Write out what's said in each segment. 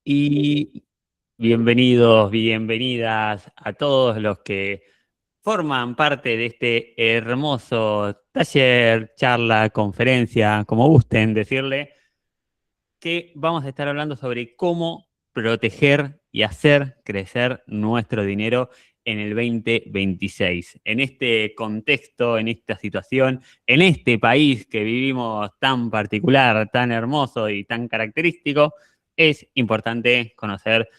Y bienvenidos, bienvenidas a todos los que forman parte de este hermoso taller, charla, conferencia, como gusten decirle, que vamos a estar hablando sobre cómo proteger y hacer crecer nuestro dinero en el 2026. En este contexto, en esta situación, en este país que vivimos tan particular, tan hermoso y tan característico, es importante conocer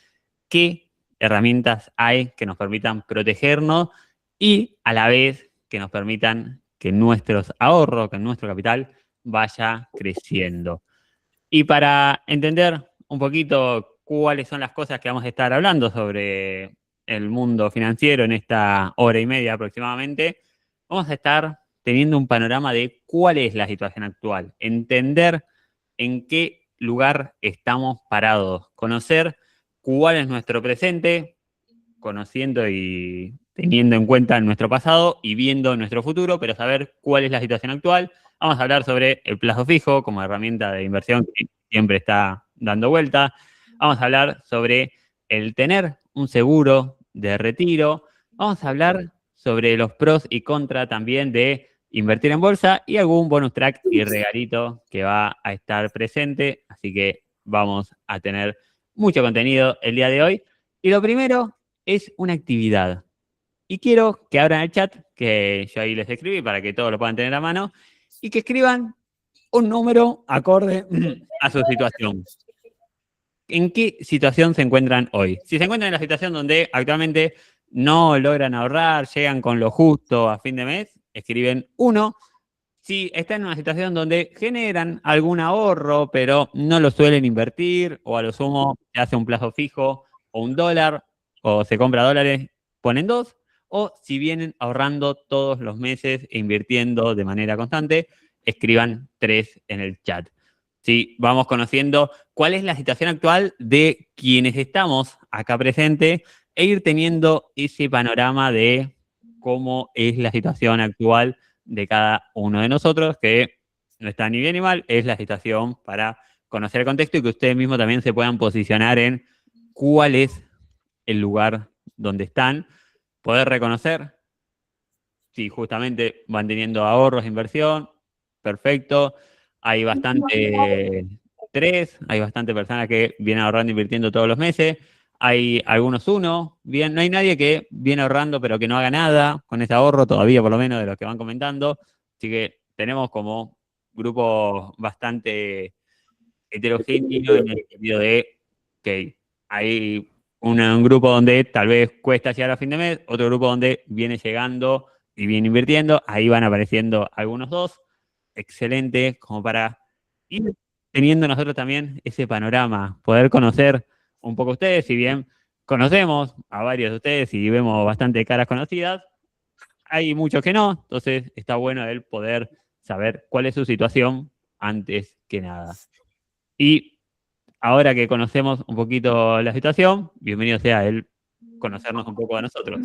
qué herramientas hay que nos permitan protegernos y a la vez que nos permitan que nuestros ahorros, que nuestro capital vaya creciendo. Y para entender un poquito cuáles son las cosas que vamos a estar hablando sobre el mundo financiero en esta hora y media aproximadamente, vamos a estar teniendo un panorama de cuál es la situación actual, entender en qué lugar estamos parados, conocer cuál es nuestro presente, conociendo y teniendo en cuenta nuestro pasado y viendo nuestro futuro, pero saber cuál es la situación actual. Vamos a hablar sobre el plazo fijo como herramienta de inversión que siempre está dando vuelta. Vamos a hablar sobre el tener un seguro de retiro. Vamos a hablar sobre los pros y contras también de invertir en bolsa y algún bonus track y regalito que va a estar presente. Así que vamos a tener mucho contenido el día de hoy. Y lo primero es una actividad. Y quiero que abran el chat, que yo ahí les escribí para que todos lo puedan tener a mano, y que escriban un número acorde a su situación. ¿En qué situación se encuentran hoy? Si se encuentran en la situación donde actualmente no logran ahorrar, llegan con lo justo a fin de mes, escriben 1. Si están en una situación donde generan algún ahorro, pero no lo suelen invertir, o a lo sumo se hace un plazo fijo, o un dólar, o se compra dólares, ponen 2. O si vienen ahorrando todos los meses e invirtiendo de manera constante, escriban 3 en el chat. Sí, vamos conociendo cuál es la situación actual de quienes estamos acá presentes e ir teniendo ese panorama de cómo es la situación actual de cada uno de nosotros, que no está ni bien ni mal, es la situación para conocer el contexto y que ustedes mismos también se puedan posicionar en cuál es el lugar donde están, poder reconocer si justamente van teniendo ahorros, inversión, perfecto. Hay bastante estrés, hay bastante personas que vienen ahorrando, invirtiendo todos los meses. Hay algunos bien, no hay nadie que viene ahorrando pero que no haga nada con ese ahorro todavía, por lo menos de los que van comentando. Así que tenemos como grupos bastante heterogéneos en el sentido de que hay un grupo donde tal vez cuesta llegar a fin de mes, otro grupo donde viene llegando y viene invirtiendo, ahí van apareciendo algunos dos, excelente, como para ir teniendo nosotros también ese panorama, poder conocer un poco ustedes, si bien conocemos a varios de ustedes y vemos bastante caras conocidas, hay muchos que no, entonces está bueno el poder saber cuál es su situación antes que nada. Y ahora que conocemos un poquito la situación, bienvenido sea el conocernos un poco a nosotros.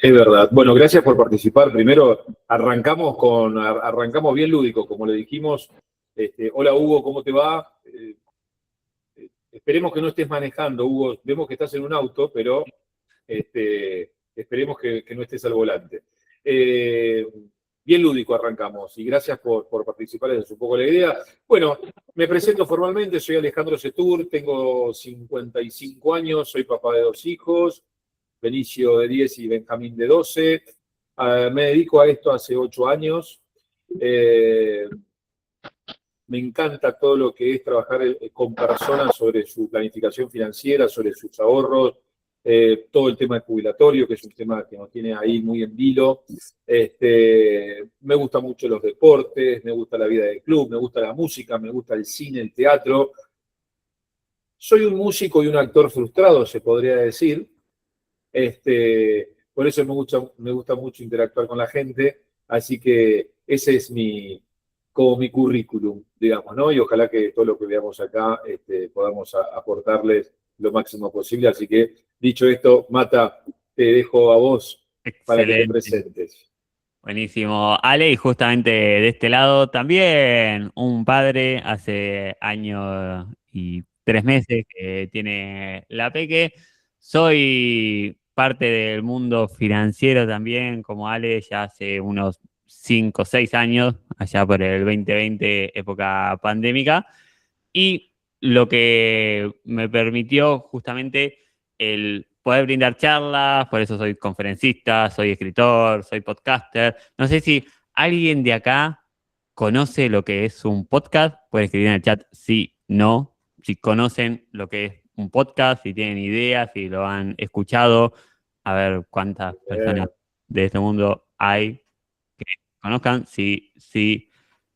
Es verdad. Bueno, gracias por participar. Primero, arrancamos bien lúdico, como le dijimos. Hola Hugo, ¿cómo te va? Esperemos que no estés manejando, Hugo. Vemos que estás en un auto, pero esperemos que no estés al volante. Eh, Bien lúdico arrancamos y gracias por participar, esa es un poco la idea. Bueno, me presento formalmente, soy Alejandro Setur, tengo 55 años, soy papá de 2 hijos, Benicio de 10 y Benjamín de 12. Me dedico a esto hace 8 años. Me encanta todo lo que es trabajar con personas sobre su planificación financiera, sobre sus ahorros, todo el tema jubilatorio, que es un tema que nos tiene ahí muy en vilo. Me gustan mucho los deportes, me gusta la vida del club, me gusta la música, me gusta el cine, el teatro. Soy un músico y un actor frustrado, se podría decir. Por eso me gusta mucho interactuar con la gente, así que ese es como mi currículum, digamos, ¿no? Y ojalá que todo lo que veamos acá podamos aportarles lo máximo posible. Así que, dicho esto, Mata, te dejo a vos para que te Excelente. presentes. Buenísimo. Ale, y justamente de este lado también un padre hace año y 3 meses que tiene la Peque. Soy parte del mundo financiero también, como Ale, ya hace unos 5 o 6 años, allá por el 2020, época pandémica, y lo que me permitió justamente el poder brindar charlas, por eso soy conferencista, soy escritor, soy podcaster. No sé si alguien de acá conoce lo que es un podcast, pueden escribir en el chat sí, no, si conocen lo que es un podcast, si tienen ideas, si lo han escuchado, a ver cuántas personas de este mundo hay que conozcan. Sí, sí,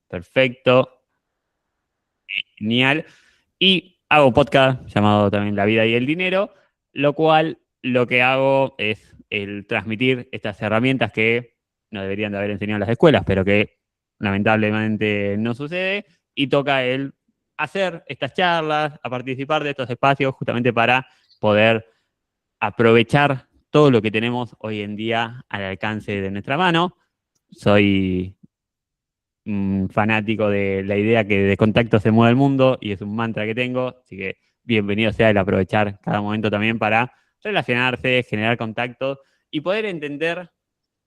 perfecto, genial. Y hago un podcast llamado también La Vida y el Dinero, lo cual lo que hago es el transmitir estas herramientas que no deberían de haber enseñado en las escuelas, pero que lamentablemente no sucede, y toca el hacer estas charlas, a participar de estos espacios justamente para poder aprovechar todo lo que tenemos hoy en día al alcance de nuestra mano. Soy fanático de la idea que de contacto se mueve el mundo y es un mantra que tengo, así que bienvenido sea el aprovechar cada momento también para relacionarse, generar contactos y poder entender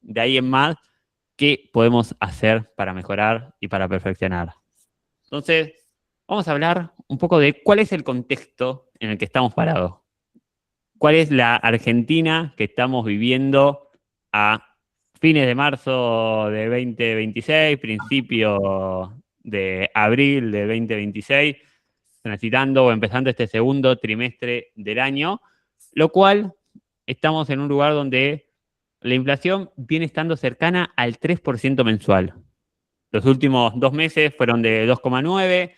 de ahí en más qué podemos hacer para mejorar y para perfeccionar. Entonces, vamos a hablar un poco de cuál es el contexto en el que estamos parados. ¿Cuál es la Argentina que estamos viviendo a fines de marzo de 2026, principio de abril de 2026, transitando o empezando este segundo trimestre del año, lo cual estamos en un lugar donde la inflación viene estando cercana al 3% mensual? Los últimos 2 meses fueron de 2,9.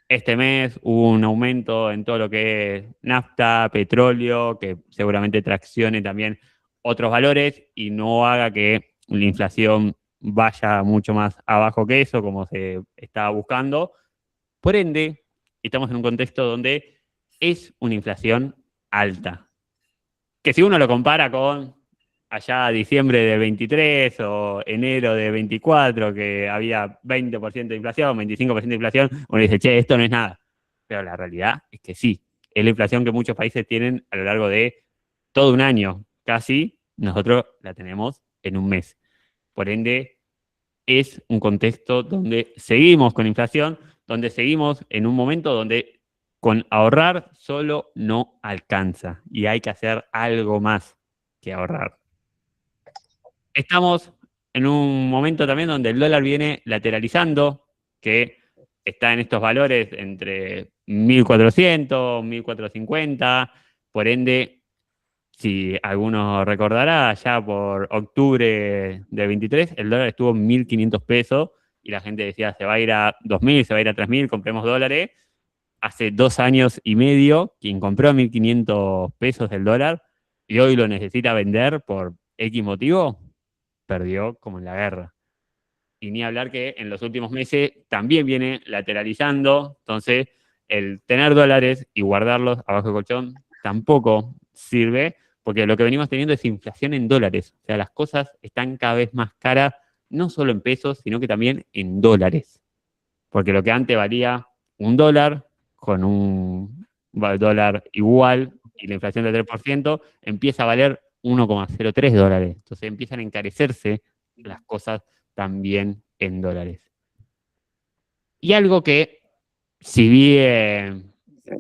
Este mes hubo un aumento en todo lo que es nafta, petróleo, que seguramente traccione también otros valores y no haga que la inflación vaya mucho más abajo que eso, como se estaba buscando. Por ende, estamos en un contexto donde es una inflación alta, que si uno lo compara con allá diciembre de 23 o enero de 24, que había 20% de inflación, 25% de inflación, uno dice, che, esto no es nada. Pero la realidad es que sí, es la inflación que muchos países tienen a lo largo de todo un año. Casi nosotros la tenemos en un mes. Por ende, es un contexto donde seguimos con inflación, donde seguimos en un momento donde con ahorrar solo no alcanza y hay que hacer algo más que ahorrar. Estamos en un momento también donde el dólar viene lateralizando, que está en estos valores entre 1.400, 1.450, por ende, si alguno recordará, ya por octubre del 23, el dólar estuvo en 1.500 pesos y la gente decía, se va a ir a 2.000, se va a ir a 3.000, compremos dólares. Hace 2 años y medio, quien compró 1.500 pesos del dólar y hoy lo necesita vender por X motivo, perdió como en la guerra. Y ni hablar que en los últimos meses también viene lateralizando, entonces el tener dólares y guardarlos abajo del colchón tampoco sirve, porque lo que venimos teniendo es inflación en dólares. O sea, las cosas están cada vez más caras, no solo en pesos, sino que también en dólares. Porque lo que antes valía $1, con un dólar igual y la inflación del 3%, empieza a valer $1,03. Entonces empiezan a encarecerse las cosas también en dólares. Y algo que, si bien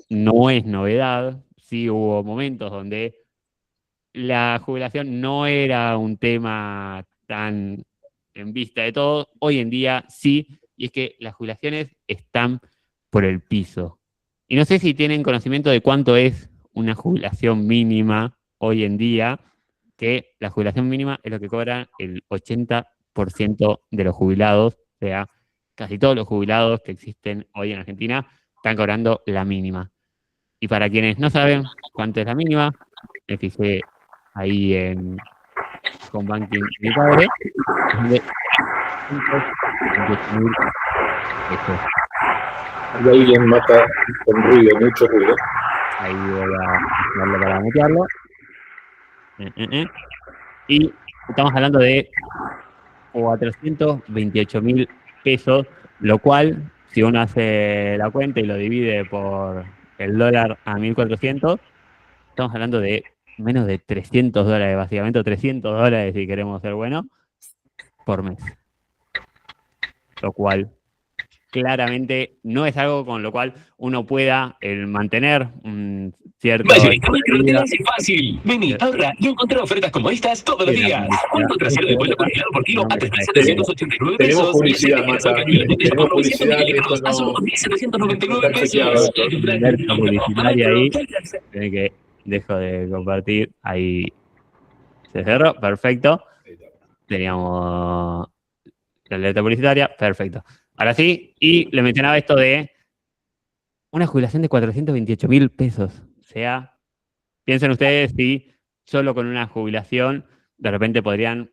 no es novedad, sí hubo momentos donde la jubilación no era un tema tan en vista de todos, hoy en día sí, y es que las jubilaciones están por el piso. Y no sé si tienen conocimiento de cuánto es una jubilación mínima hoy en día, que la jubilación mínima es lo que cobra el 80% de los jubilados, o sea, casi todos los jubilados que existen hoy en Argentina están cobrando la mínima. Y para quienes no saben cuánto es la mínima, me fijé ahí en con Banking mi padre, es de 128.000 pesos. Y alguien mata con ruido, mucho ruido. Ahí voy a darle para mutearlo. Y estamos hablando de 428.000 pesos, lo cual si uno hace la cuenta y lo divide por el dólar a 1.400, estamos hablando de menos de $300, básicamente, o $300 si queremos ser buenos, por mes. Lo cual claramente no es algo con lo cual uno pueda mantener un cierto Mayorista estilo de Micro te vida. lo hace fácil. Vení, ahorra y encontrá ofertas como estas todos los Que la días. publicidad Un trasero de pollo congelado por kilo no a me parece. 3.789 Tenemos pesos. Y publicidad, aceite girasol Mata. caliente de Tenemos 400 publicidad, esto mililitros a solo no 2.799 está chequeado pesos. esto. Alerta publicitaria ahí. Tiene que dejo de compartir. Ahí se cerró. Perfecto. Teníamos la alerta publicitaria. Perfecto. Ahora sí. Y le mencionaba esto de una jubilación de 428.000 pesos. O sea, piensen ustedes si solo con una jubilación de repente podrían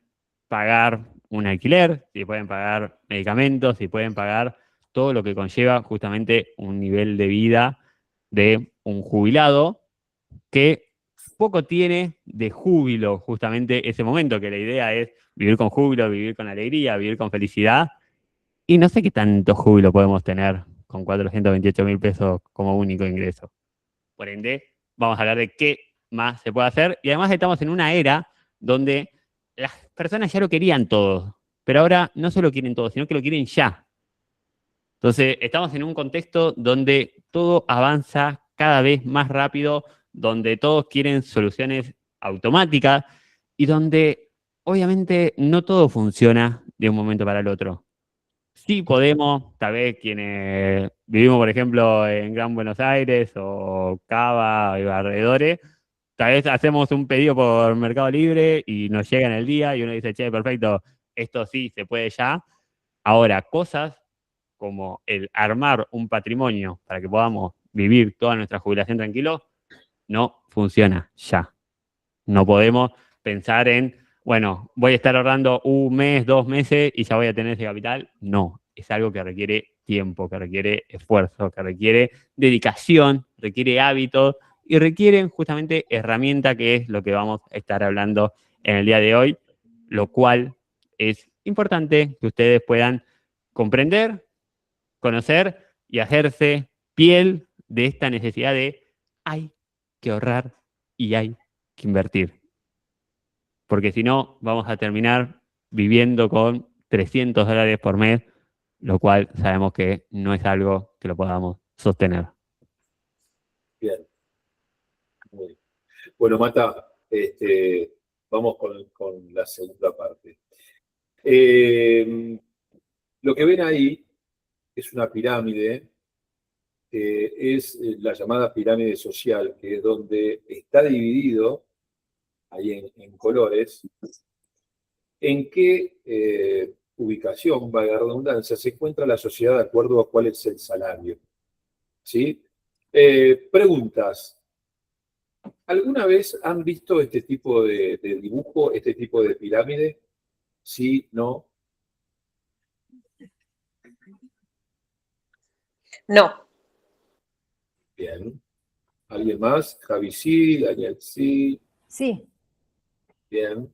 pagar un alquiler, si pueden pagar medicamentos, si pueden pagar todo lo que conlleva justamente un nivel de vida de un jubilado que poco tiene de júbilo justamente ese momento, que la idea es vivir con júbilo, vivir con alegría, vivir con felicidad. Y no sé qué tanto júbilo podemos tener con 428.000 pesos como único ingreso. Por ende, vamos a hablar de qué más se puede hacer. Y además estamos en una era donde las personas ya lo querían todo, pero ahora no solo quieren todo, sino que lo quieren ya. Entonces, estamos en un contexto donde todo avanza cada vez más rápido, donde todos quieren soluciones automáticas y donde obviamente no todo funciona de un momento para el otro. Sí podemos, tal vez quienes vivimos, por ejemplo, en Gran Buenos Aires o Cava y alrededores, tal vez hacemos un pedido por Mercado Libre y nos llega en el día y uno dice, che, perfecto, esto sí se puede ya. Ahora, cosas como el armar un patrimonio para que podamos vivir toda nuestra jubilación tranquilo, no funciona ya. No podemos pensar en, bueno, voy a estar ahorrando un mes, 2 meses y ya voy a tener ese capital. No, es algo que requiere tiempo, que requiere esfuerzo, que requiere dedicación, requiere hábitos y requieren justamente herramienta, que es lo que vamos a estar hablando en el día de hoy, lo cual es importante que ustedes puedan comprender, conocer y hacerse piel de esta necesidad de hay que ahorrar y hay que invertir. Porque si no, vamos a terminar viviendo con $300 por mes, lo cual sabemos que no es algo que lo podamos sostener. Bien. Muy bien. Bueno, Mata, vamos con la segunda parte. Lo que ven ahí es una pirámide, es la llamada pirámide social, que es donde está dividido, ahí en colores, en qué ubicación, valga la redundancia, se encuentra la sociedad de acuerdo a cuál es el salario. ¿Sí? Preguntas. ¿Alguna vez han visto este tipo de dibujo, este tipo de pirámide? ¿Sí? ¿No? No. Bien. ¿Alguien más? Javi sí, Daniel sí. Sí. Bien.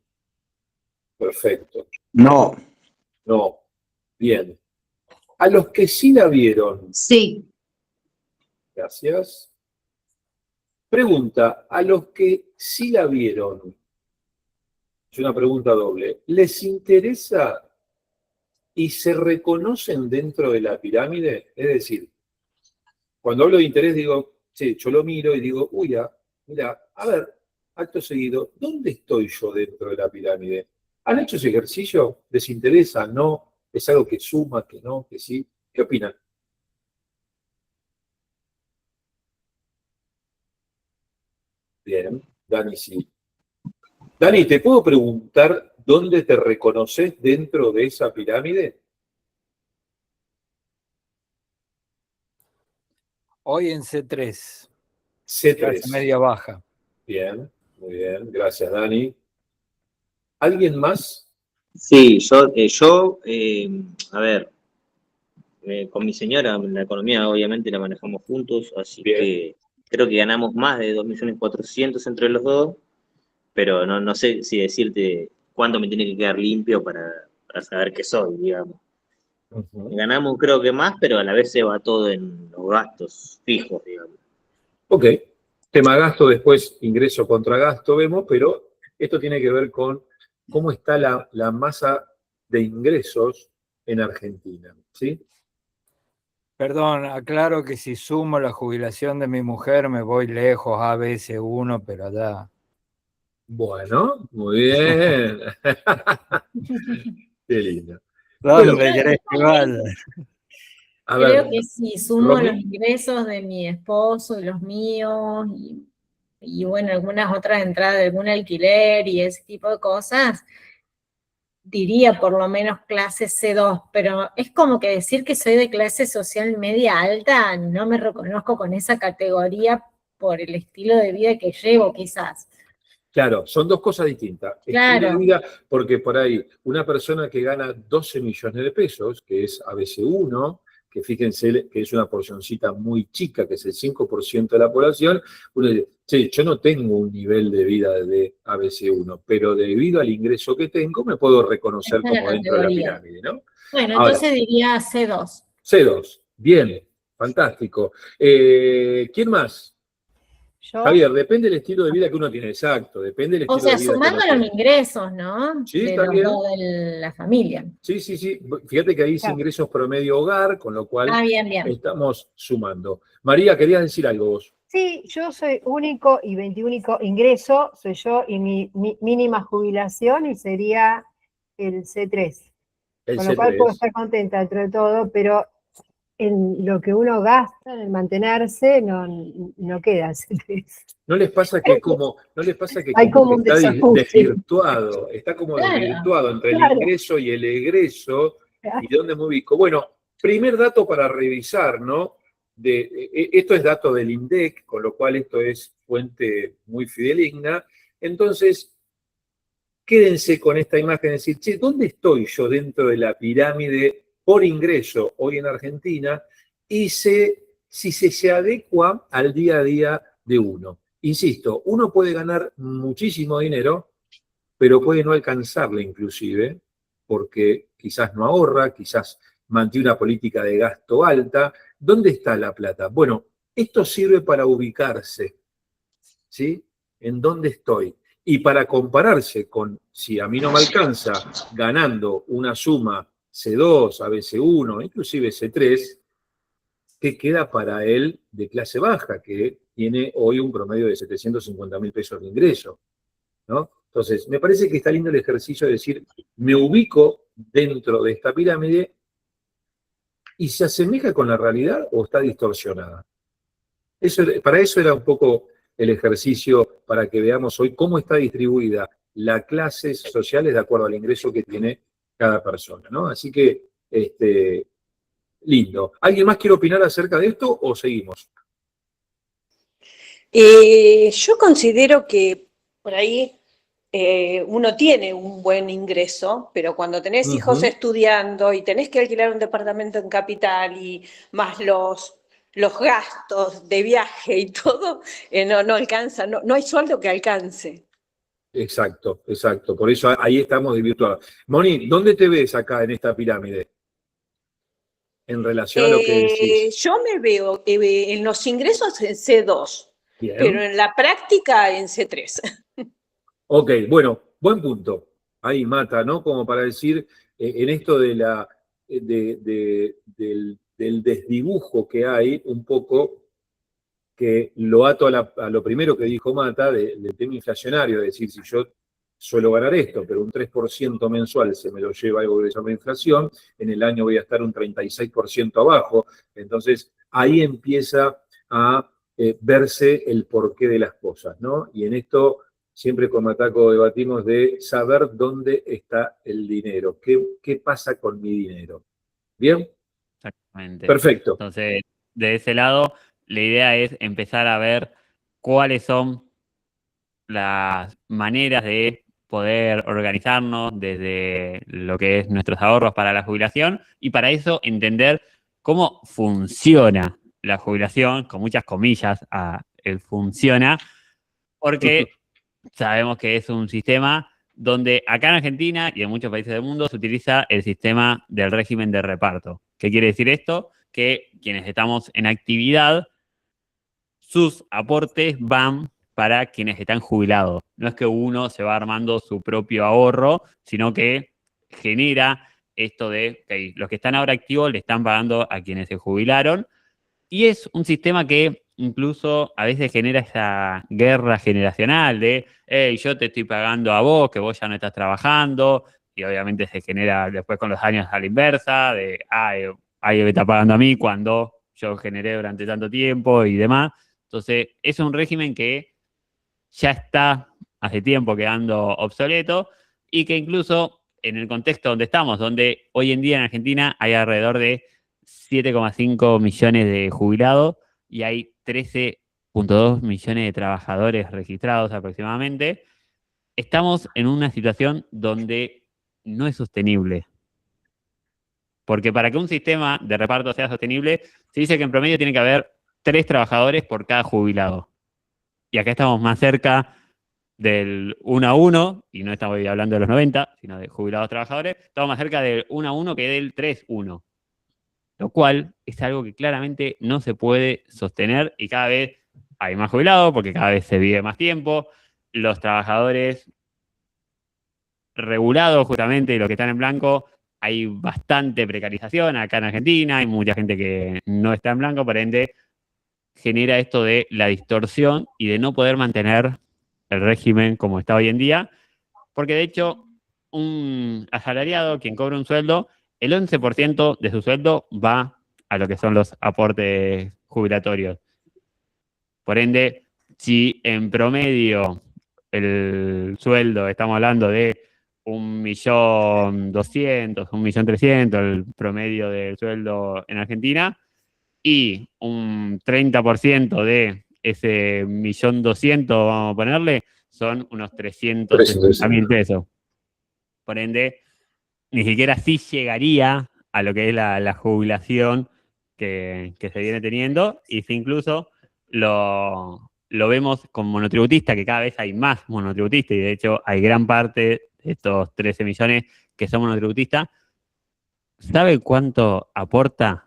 Perfecto. No. No. Bien. A los que sí la vieron. Sí. Gracias. Pregunta, a los que sí la vieron, es una pregunta doble, ¿les interesa y se reconocen dentro de la pirámide? Es decir, cuando hablo de interés digo, sí, yo lo miro y digo, uy, mira, a ver, acto seguido, ¿dónde estoy yo dentro de la pirámide? ¿Han hecho ese ejercicio? ¿Les interesa? ¿No? ¿Es algo que suma, que no, que sí? ¿Qué opinan? Bien, Dani sí. Dani, ¿te puedo preguntar dónde te reconoces dentro de esa pirámide? Hoy en C3, C3. clase media baja. Bien, muy bien. Gracias, Dani. ¿Alguien más? Sí, a ver, con mi señora la economía obviamente la manejamos juntos, así Bien. que creo que ganamos más de 2.400.000 entre los dos, pero no sé si decirte cuánto me tiene que quedar limpio para saber qué soy, digamos. Ujú. Ganamos creo que más, pero a la vez se va todo en los gastos fijos, digamos. Ok, tema gasto, después ingreso contra gasto vemos, pero esto tiene que ver con cómo está la masa de ingresos en Argentina, ¿sí? Perdón, aclaro que si sumo la jubilación de mi mujer me voy lejos, ABC1, pero allá. Bueno, muy bien. Qué lindo. Bueno, ¿Dónde querés que vaya? a Creo ver, que si sumo los Romy, ingresos de mi esposo y los míos, y bueno, algunas otras entradas de algún alquiler y ese tipo de cosas, diría por lo menos clase C2, pero es como que decir que soy de clase social media alta, no me reconozco con esa categoría por el estilo de vida que llevo, quizás. claro, son dos cosas distintas. Estilo de Claro, vida, porque por ahí una persona que gana 12 millones de pesos, que es ABC1, que fíjense que es una porcioncita muy chica, que es el 5% de la población, uno dice, sí, yo no tengo un nivel de vida de ABC1, pero debido al ingreso que tengo me puedo reconocer esta es la como dentro de la categoría. pirámide, ¿no? Bueno, Ahora, entonces diría C2. C2, bien, fantástico. ¿Quién más? Yo, Javier, depende del estilo de vida que uno tiene, exacto, depende del O estilo de sea, vida que sumando uno los tiene. ingresos, ¿no? Sí, De está los bien. dos de la familia. Sí, sí, sí. Fíjate que ahí dice claro, ingresos promedio hogar, con lo cual Ah, bien, bien. estamos sumando. María, querías decir algo vos. sí, yo soy único y 21 ingreso, soy yo y mi mínima jubilación y sería el C3. El Con lo cual puedo C3. estar contenta dentro de todo, pero en lo que uno gasta en el mantenerse no queda C3. ¿No les pasa que es como, no les pasa que Hay como que como un está desajuste. desvirtuado, está como Claro. desvirtuado entre el Claro, ingreso y el egreso y de dónde me ubico? Bueno, primer dato para revisar, ¿no? Esto es dato del INDEC, con lo cual esto es fuente muy fidedigna. Entonces, quédense con esta imagen de decir, che, ¿dónde estoy yo dentro de la pirámide por ingreso hoy en Argentina? Y si se adecua al día a día de uno. Insisto, uno puede ganar muchísimo dinero, pero puede no alcanzarle inclusive, porque quizás no ahorra, quizás mantiene una política de gasto alta. ¿Dónde está la plata? Bueno, esto sirve para ubicarse, ¿sí? ¿En dónde estoy? Y para compararse con si a mí no me alcanza ganando una suma C2, ABC1, inclusive C3, ¿qué queda para él de clase baja, que tiene hoy un promedio de 750.000 pesos de ingreso? ¿No? Entonces, me parece que está lindo el ejercicio de decir, me ubico dentro de esta pirámide y se asemeja con la realidad o está distorsionada. Para eso era un poco el ejercicio, para que veamos hoy cómo está distribuida las clases sociales de acuerdo al ingreso que tiene cada persona, ¿no? Así que, lindo. ¿Alguien más quiere opinar acerca de esto o seguimos? Yo considero que por ahí uno tiene un buen ingreso, pero cuando tenés hijos Ujú. estudiando y tenés que alquilar un departamento en capital y más los gastos de viaje y todo, no alcanza, no hay sueldo que alcance. Exacto, exacto. Por eso ahí estamos desvirtuados. Moni, ¿dónde te ves acá en esta pirámide en relación a lo que decís? Yo me veo en los ingresos en C2, pero Bien. en la práctica en C3. Ok, bueno, buen punto. Ahí mata, ¿no? Como para decir, en esto del desdibujo que hay, un poco que lo ato a lo primero que dijo Mata, del tema inflacionario, es decir, si yo suelo ganar esto, pero un 3% mensual se me lo lleva algo que se llama inflación, en el año voy a estar un 36% abajo, entonces ahí empieza a verse el porqué de las cosas, ¿no? Y en esto siempre con Mataco debatimos de saber dónde está el dinero, qué pasa con mi dinero. ¿Bien? Exactamente. Perfecto. Entonces, de ese lado, la idea es empezar a ver cuáles son las maneras de poder organizarnos desde lo que es nuestros ahorros para la jubilación y para eso entender cómo funciona la jubilación, con muchas comillas, funciona, porque sabemos que es un sistema donde acá en Argentina y en muchos países del mundo se utiliza el sistema del régimen de reparto. ¿Qué quiere decir esto? Que quienes estamos en actividad, sus aportes van para quienes están jubilados. No es que uno se va armando su propio ahorro, sino que genera esto de, okay, los que están ahora activos le están pagando a quienes se jubilaron, y es un sistema que incluso a veces genera esa guerra generacional de, hey, yo te estoy pagando a vos, que vos ya no estás trabajando, y obviamente se genera después con los años a la inversa, de, alguien me está pagando a mí cuando yo generé durante tanto tiempo y demás. Entonces, es un régimen que ya está hace tiempo quedando obsoleto y que incluso en el contexto donde estamos, donde hoy en día en Argentina hay alrededor de 7,5 millones de jubilados y hay 13,2 millones de trabajadores registrados aproximadamente, estamos en una situación donde no es sostenible. Porque para que un sistema de reparto sea sostenible, se dice que en promedio tiene que haber 3 trabajadores por cada jubilado. Y acá estamos más cerca del 1 a 1, y no estamos hablando de los 90, sino de jubilados trabajadores, estamos más cerca del 1 a 1 que del 3-1. Lo cual es algo que claramente no se puede sostener y cada vez hay más jubilados porque cada vez se vive más tiempo. Los trabajadores regulados, justamente, y los que están en blanco, hay bastante precarización acá en Argentina, hay mucha gente que no está en blanco, por ende genera esto de la distorsión y de no poder mantener el régimen como está hoy en día, porque de hecho un asalariado, quien cobra un sueldo, el 11% de su sueldo va a lo que son los aportes jubilatorios. Por ende, si en promedio el sueldo, estamos hablando de 1.200.000, 1.300.000, el promedio del sueldo en Argentina, y un 30% de ese 1.200.000, vamos a ponerle, son unos 360.000 pesos. Por ende, ni siquiera así llegaría a lo que es la jubilación que se viene teniendo, y si incluso lo vemos con monotributistas, que cada vez hay más monotributistas, y de hecho hay gran parte de estos 13 millones que son monotributistas. ¿Sabe cuánto aporta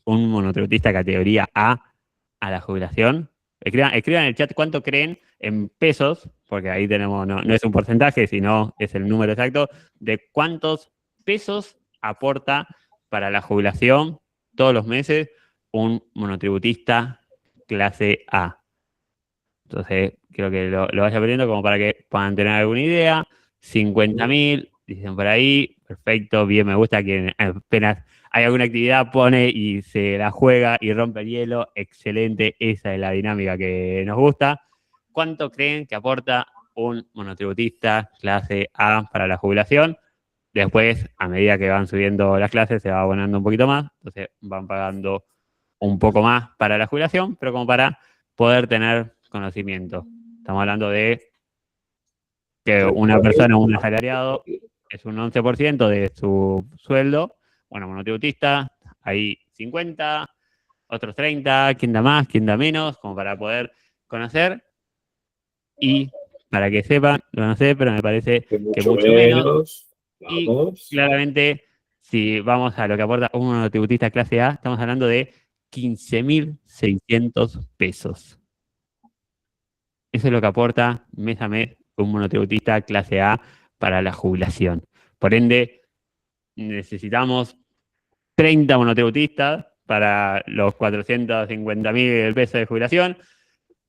un monotributista categoría A la jubilación? Escriban en el chat cuánto creen en pesos, porque ahí tenemos, no es un porcentaje, sino es el número exacto, de cuántos pesos aporta para la jubilación todos los meses un monotributista clase A. Entonces, creo que lo vaya aprendiendo como para que puedan tener alguna idea. 50.000, dicen por ahí, perfecto, bien, me gusta que apenas hay alguna actividad, pone y se la juega y rompe el hielo, excelente, esa es la dinámica que nos gusta. ¿Cuánto creen que aporta un monotributista clase A para la jubilación? Después, a medida que van subiendo las clases, se va abonando un poquito más, entonces van pagando un poco más para la jubilación, pero como para poder tener conocimiento. Estamos hablando de que una persona, un asalariado, es un 11% de su sueldo. Bueno, monotributista, hay 50, otros 30, quién da más, quién da menos, como para poder conocer. Y para que sepan, no sé, pero me parece que mucho menos. Y claramente, si vamos a lo que aporta un monotributista clase A, estamos hablando de 15.600 pesos. Eso es lo que aporta mes a mes un monotributista clase A para la jubilación. Por ende, necesitamos 30 monotributistas para los 450.000 pesos de jubilación,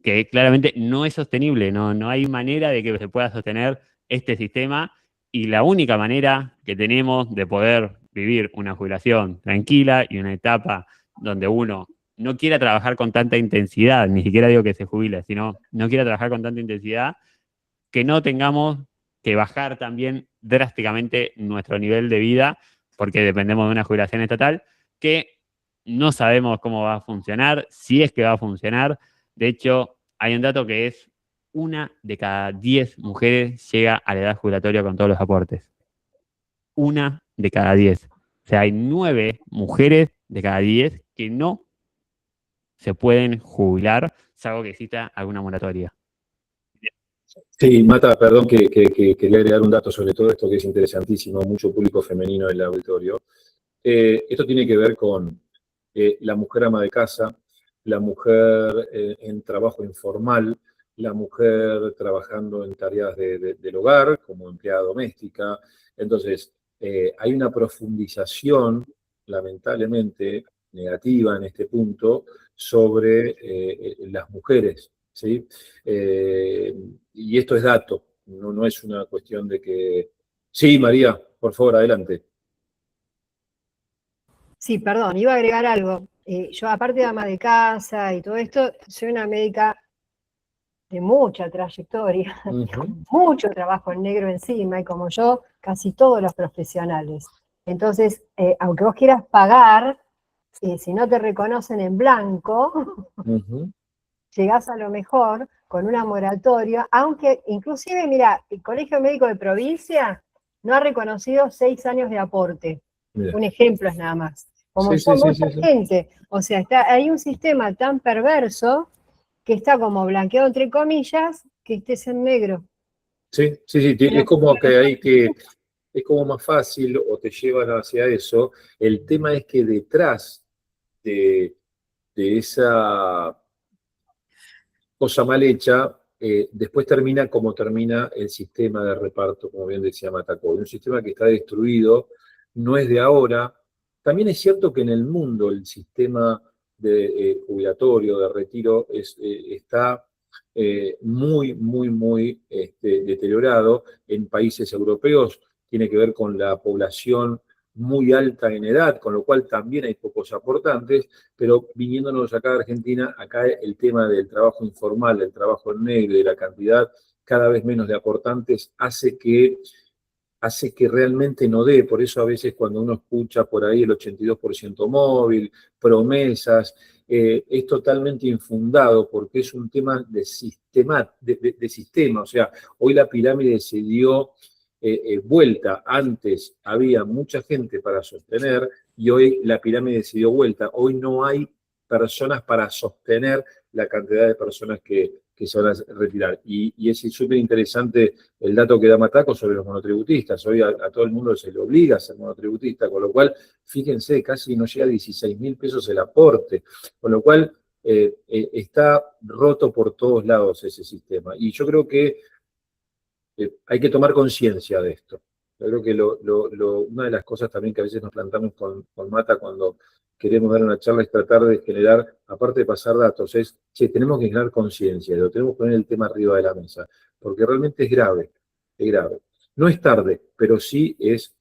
que claramente no es sostenible, no hay manera de que se pueda sostener este sistema, y la única manera que tenemos de poder vivir una jubilación tranquila y una etapa donde uno no quiera trabajar con tanta intensidad, ni siquiera digo que se jubile, sino no quiera trabajar con tanta intensidad, que no tengamos que bajar también drásticamente nuestro nivel de vida, porque dependemos de una jubilación estatal, que no sabemos cómo va a funcionar, si es que va a funcionar. De hecho, hay un dato que es 1 de cada 10 mujeres llega a la edad jubilatoria con todos los aportes. 1 de cada 10. O sea, hay 9 mujeres de cada 10 que no se pueden jubilar, salvo que exista alguna moratoria. Sí, Mata, perdón que quería agregar un dato sobre todo esto que es interesantísimo, mucho público femenino en el auditorio. Esto tiene que ver con la mujer ama de casa, la mujer en trabajo informal, la mujer trabajando en tareas del hogar como empleada doméstica. Entonces, hay una profundización, lamentablemente, negativa en este punto sobre las mujeres, ¿sí? Y esto es dato, no es una cuestión de que... Sí, María, por favor, adelante. Sí, perdón, iba a agregar algo. Yo, aparte de ama de casa y todo esto, soy una médica de mucha trayectoria, mucho trabajo en negro encima, y como yo, casi todos los profesionales. Entonces, aunque vos quieras pagar, si no te reconocen en blanco, llegás a lo mejor con una moratoria, aunque inclusive, mira, el Colegio Médico de Provincia no ha reconocido 6 años de aporte. Mira. Un ejemplo es nada más. Como Sí, son sí, mucha sí. gente. O sea, hay un sistema tan perverso que está como blanqueado entre comillas, que estés en negro. Sí, es como es como más fácil o te llevan hacia eso. El tema es que detrás de esa cosa mal hecha, después termina como termina el sistema de reparto, como bien decía Matacoy. Un sistema que está destruido, no es de ahora. También es cierto que en el mundo el sistema de jubilatorio, de retiro, está muy deteriorado. En países europeos tiene que ver con la población muy alta en edad, con lo cual también hay pocos aportantes, pero viniéndonos acá a Argentina, acá el tema del trabajo informal, del trabajo en negro y de la cantidad cada vez menos de aportantes hace que realmente no dé. Por eso a veces cuando uno escucha por ahí el 82% móvil, promesas, es totalmente infundado porque es un tema de sistema, de sistema. O sea, hoy la pirámide se dio vuelta. Antes había mucha gente para sostener y hoy la pirámide se dio vuelta. Hoy no hay personas para sostener la cantidad de personas que se van a retirar. Y es súper interesante el dato que da Mataco sobre los monotributistas. Hoy a todo el mundo se le obliga a ser monotributista, con lo cual, fíjense, casi no llega a 16.000 pesos el aporte, con lo cual está roto por todos lados ese sistema. Y yo creo que hay que tomar conciencia de esto. Yo creo que una de las cosas también que a veces nos plantamos con Mata cuando queremos dar una charla es tratar de generar, aparte de pasar datos, tenemos que generar conciencia, lo tenemos que poner el tema arriba de la mesa, porque realmente es grave, es grave. No es tarde, pero sí es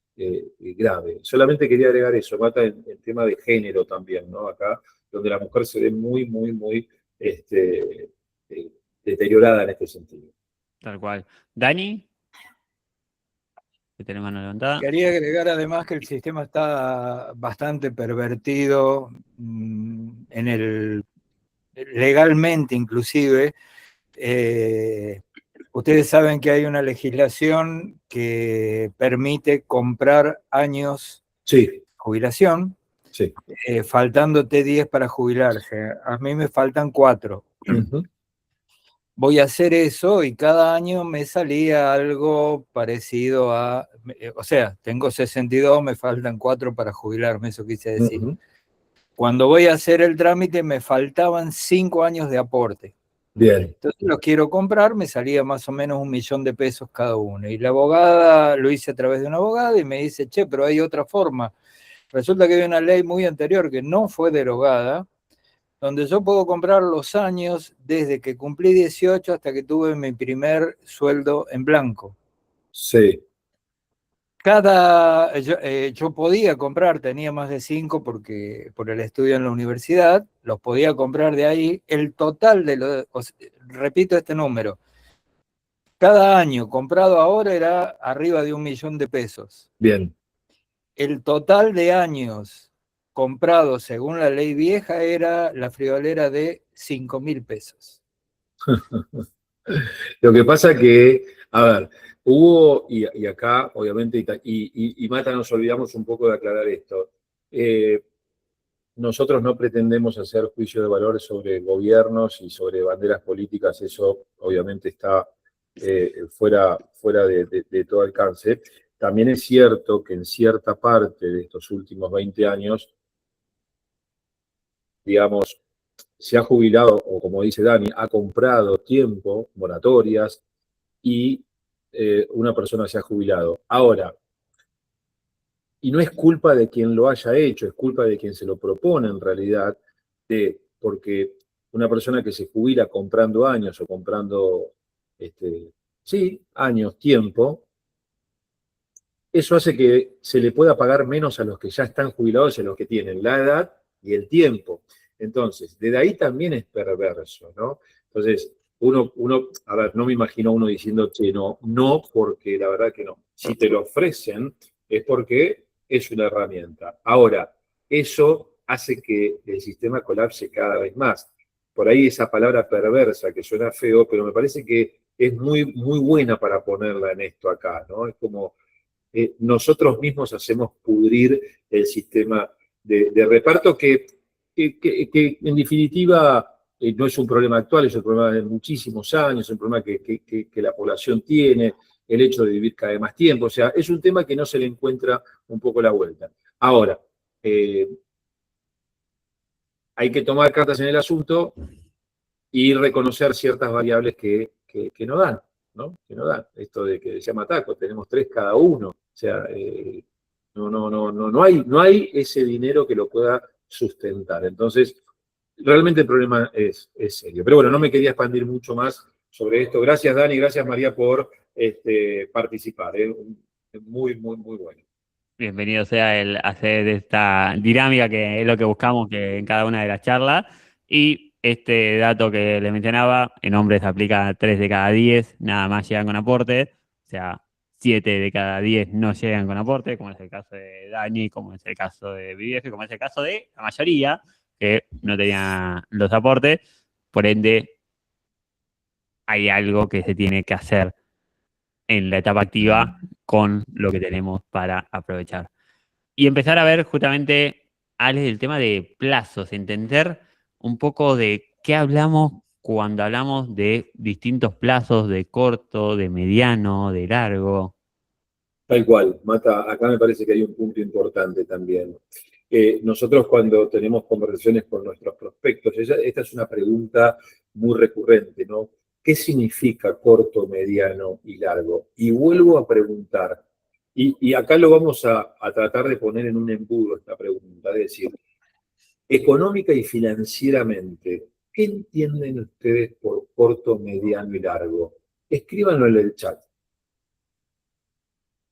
grave. Solamente quería agregar eso, Mata, el tema de género también, ¿no? Acá, donde la mujer se ve muy deteriorada en este sentido. Tal cual. Dani, que tenés mano levantada. Quería agregar además que el sistema está bastante pervertido legalmente inclusive. Ustedes saben que hay una legislación que permite comprar años de jubilación, faltándote 10 para jubilarse. A mí me faltan 4. Voy a hacer eso y cada año me salía algo parecido a... O sea, tengo 62, me faltan 4 para jubilarme, eso quise decir. Cuando voy a hacer el trámite me faltaban 5 años de aporte. Bien. Entonces los quiero comprar, me salía más o menos $1.000.000 cada uno. Y la abogada, lo hice a través de una abogada y me dice, che, pero hay otra forma. Resulta que hay una ley muy anterior que no fue derogada, donde yo puedo comprar los años desde que cumplí 18 hasta que tuve mi primer sueldo en blanco. Sí. Yo podía comprar, tenía más de 5 porque por el estudio en la universidad, los podía comprar de ahí. El total repito este número, cada año comprado ahora era arriba de $1.000.000. Bien. El total de años comprados según la ley vieja era la friolera de $5.000. Lo que pasa que, a ver, hubo, y acá, obviamente, y Mata, nos olvidamos un poco de aclarar esto. Nosotros no pretendemos hacer juicio de valor sobre gobiernos y sobre banderas políticas, eso obviamente está fuera de todo alcance. También es cierto que en cierta parte de estos últimos 20 años, digamos, se ha jubilado, o como dice Dani, ha comprado tiempo, moratorias, y una persona se ha jubilado. Ahora, y no es culpa de quien lo haya hecho, es culpa de quien se lo propone en realidad, porque una persona que se jubila comprando años o comprando, años, tiempo, eso hace que se le pueda pagar menos a los que ya están jubilados y a los que tienen la edad y el tiempo. Entonces, desde ahí también es perverso, ¿no? Entonces, a ver, no me imagino uno diciendo, che, no, porque la verdad que no. Si te lo ofrecen, es porque es una herramienta. Ahora, eso hace que el sistema colapse cada vez más. Por ahí esa palabra perversa, que suena feo, pero me parece que es muy, muy buena para ponerla en esto acá, ¿no? Es como nosotros mismos hacemos pudrir el sistema de reparto que en definitiva no es un problema actual, es un problema de muchísimos años, es un problema que la población tiene, el hecho de vivir cada vez más tiempo, o sea, es un tema que no se le encuentra un poco la vuelta. Ahora, hay que tomar cartas en el asunto y reconocer ciertas variables que no dan, ¿no? Que no dan. Esto de que decía Mataco, tenemos 3 cada uno. O sea, no hay ese dinero que lo pueda sustentar. Entonces, realmente el problema es serio. Pero bueno, no me quería expandir mucho más sobre esto. Gracias, Dani, gracias, María, por participar. Muy, muy, muy bueno. Bienvenido sea el hacer esta dinámica, que es lo que buscamos que en cada una de las charlas. Y este dato que les mencionaba, en hombres aplica a 3 de cada 10, nada más llegan con aporte. O sea, 7 de cada 10 no llegan con aporte, como es el caso de Dani, como es el caso de Viviejo, como es el caso de la mayoría, que no tenían los aportes. Por ende, hay algo que se tiene que hacer en la etapa activa con lo que tenemos para aprovechar. Y empezar a ver justamente, Alex, el tema de plazos, entender un poco de qué hablamos cuando hablamos de distintos plazos, de corto, de mediano, de largo. Tal cual, Mata, acá me parece que hay un punto importante también. Nosotros cuando tenemos conversaciones con nuestros prospectos, esta es una pregunta muy recurrente, ¿no? ¿Qué significa corto, mediano y largo? Y vuelvo a preguntar, y acá lo vamos a tratar de poner en un embudo esta pregunta, es decir, económica y financieramente, ¿qué entienden ustedes por corto, mediano y largo? Escríbanlo en el chat.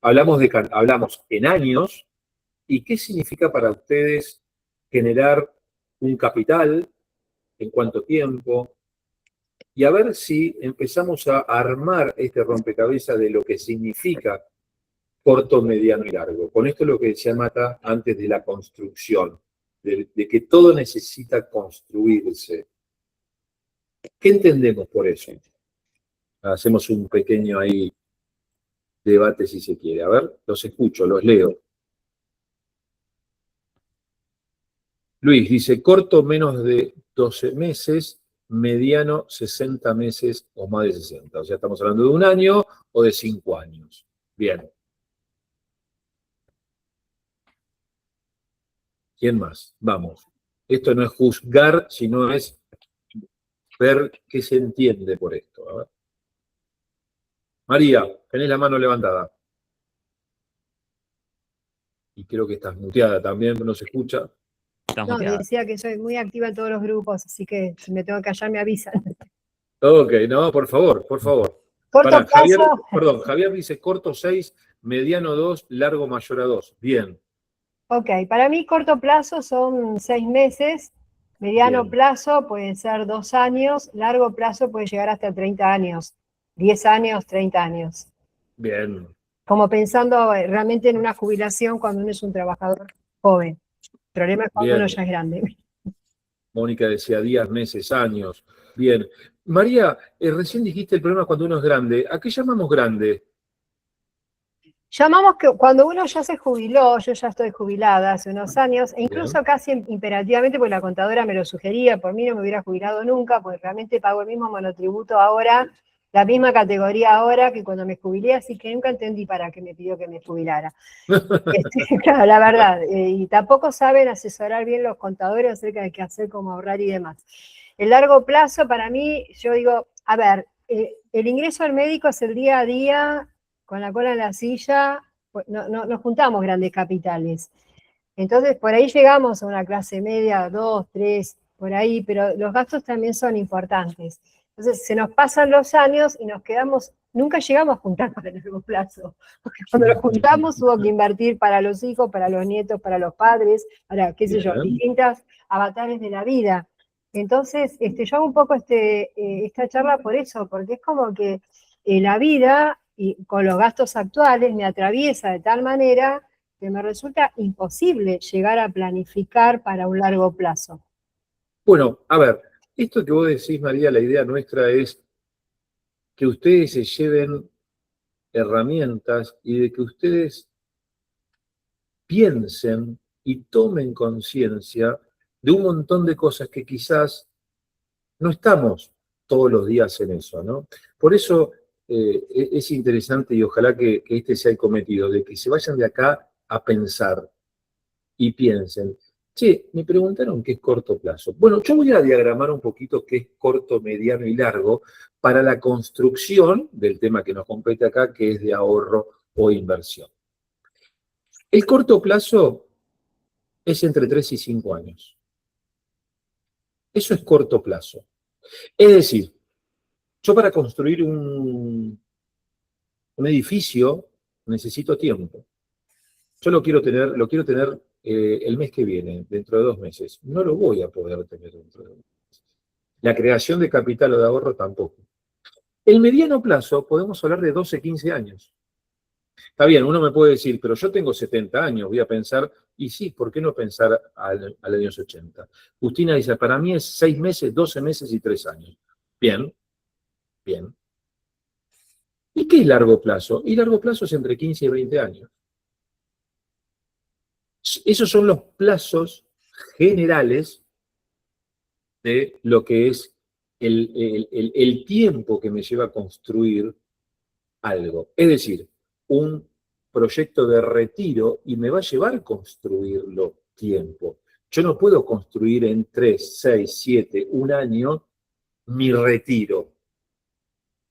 Hablamos en años, y qué significa para ustedes generar un capital, en cuánto tiempo, y a ver si empezamos a armar este rompecabezas de lo que significa corto, mediano y largo. Con esto es lo que decía Mata antes de la construcción, de que todo necesita construirse. ¿Qué entendemos por eso? Hacemos un pequeño ahí debate si se quiere. A ver, los escucho, los leo. Luis dice, corto menos de 12 meses, mediano 60 meses o más de 60. O sea, estamos hablando de 1 año o de 5 años. Bien. ¿Quién más? Vamos. Esto no es juzgar, sino es ver qué se entiende por esto. A ver. María, tenés la mano levantada. Y creo que estás muteada también, no se escucha. No, decía que soy muy activa en todos los grupos, así que si me tengo que callar me avisan. Ok, no, por favor, por favor. Corto plazo. Javier dice corto 6, mediano 2, largo mayor a 2. Bien. Ok, para mí corto plazo son 6 meses, mediano Bien. plazo pueden ser 2 años, largo plazo puede llegar hasta 30 años, 10 años, 30 años. Bien. Como pensando realmente en una jubilación cuando uno es un trabajador joven. El problema es cuando uno ya es grande. Mónica decía días, meses, años. Bien. María, recién dijiste el problema cuando uno es grande. ¿A qué llamamos grande? Llamamos que cuando uno ya se jubiló, yo ya estoy jubilada hace unos años, e incluso casi imperativamente, porque la contadora me lo sugería, por mí no me hubiera jubilado nunca, porque realmente pago el mismo monotributo ahora la misma categoría ahora que cuando me jubilé, así que nunca entendí para qué me pidió que me jubilara. Claro, la verdad, y tampoco saben asesorar bien los contadores acerca de qué hacer, cómo ahorrar y demás. El largo plazo, para mí, yo digo, a ver, el ingreso al médico es el día a día, con la cola en la silla, pues no juntamos grandes capitales. Entonces, por ahí llegamos a una clase media, 2, 3, por ahí, pero los gastos también son importantes. Entonces, se nos pasan los años y nos quedamos, nunca llegamos a juntar para el largo plazo, porque cuando lo juntamos hubo que invertir para los hijos, para los nietos, para los padres, para, qué sé yo, distintas avatares de la vida. Entonces, yo hago un poco esta charla por eso, porque es como que la vida, y con los gastos actuales, me atraviesa de tal manera que me resulta imposible llegar a planificar para un largo plazo. Bueno, a ver, esto que vos decís, María, la idea nuestra es que ustedes se lleven herramientas y de que ustedes piensen y tomen conciencia de un montón de cosas que quizás no estamos todos los días en eso, ¿no? Por eso es interesante y ojalá que este sea el cometido, de que se vayan de acá a pensar y piensen, che, me preguntaron qué es corto plazo. Bueno, yo voy a diagramar un poquito qué es corto, mediano y largo para la construcción del tema que nos compete acá, que es de ahorro o inversión. El corto plazo es entre 3 y 5 años. Eso es corto plazo. Es decir, yo para construir un edificio necesito tiempo. Yo lo quiero tener el mes que viene, dentro de 2 meses. No lo voy a poder tener dentro de 2 meses. La creación de capital o de ahorro tampoco. El mediano plazo podemos hablar de 12, 15 años. Está bien, uno me puede decir, pero yo tengo 70 años, voy a pensar, y sí, ¿por qué no pensar al año 80? Justina dice, para mí es 6 meses, 12 meses y 3 años. Bien, bien. ¿Y qué es largo plazo? Y largo plazo es entre 15 y 20 años. Esos son los plazos generales de lo que es el tiempo que me lleva a construir algo. Es decir, un proyecto de retiro y me va a llevar construirlo tiempo. Yo no puedo construir en 3, 6, 7, un año mi retiro,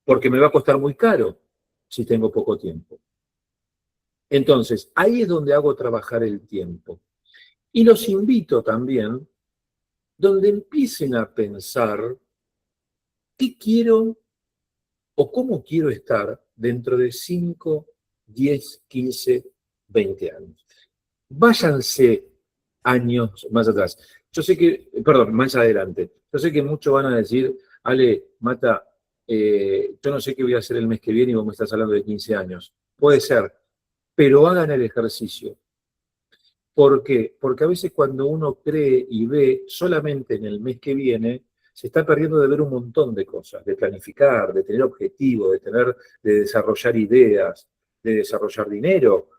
porque me va a costar muy caro si tengo poco tiempo. Entonces, ahí es donde hago trabajar el tiempo. Y los invito también donde empiecen a pensar qué quiero o cómo quiero estar dentro de 5, 10, 15, 20 años. Váyanse años más atrás. Yo sé que, perdón, más adelante. Yo sé que muchos van a decir, Ale, Mata, yo no sé qué voy a hacer el mes que viene y vos me estás hablando de 15 años. Puede ser, pero hagan el ejercicio. ¿Por qué? Porque a veces cuando uno cree y ve solamente en el mes que viene, se está perdiendo de ver un montón de cosas, de planificar, de tener objetivos, de desarrollar ideas, de desarrollar dinero.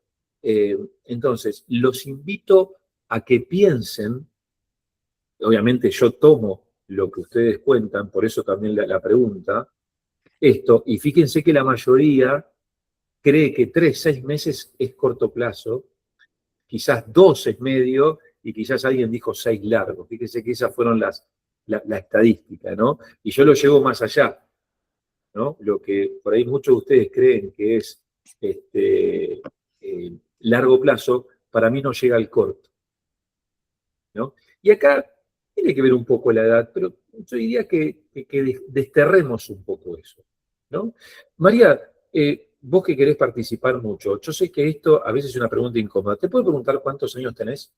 Entonces, los invito a que piensen, obviamente yo tomo lo que ustedes cuentan, por eso también la pregunta, esto, y fíjense que la mayoría cree que 3, 6 meses es corto plazo, quizás 2 es medio, y quizás alguien dijo 6 largos. Fíjense que esas fueron la estadística, ¿no? Y yo lo llevo más allá, ¿no? Lo que por ahí muchos de ustedes creen que es largo plazo, para mí no llega al corto, ¿no? Y acá tiene que ver un poco la edad, pero yo diría que desterremos un poco eso, ¿no? María, vos que querés participar mucho, yo sé que esto a veces es una pregunta incómoda. ¿Te puedo preguntar cuántos años tenés?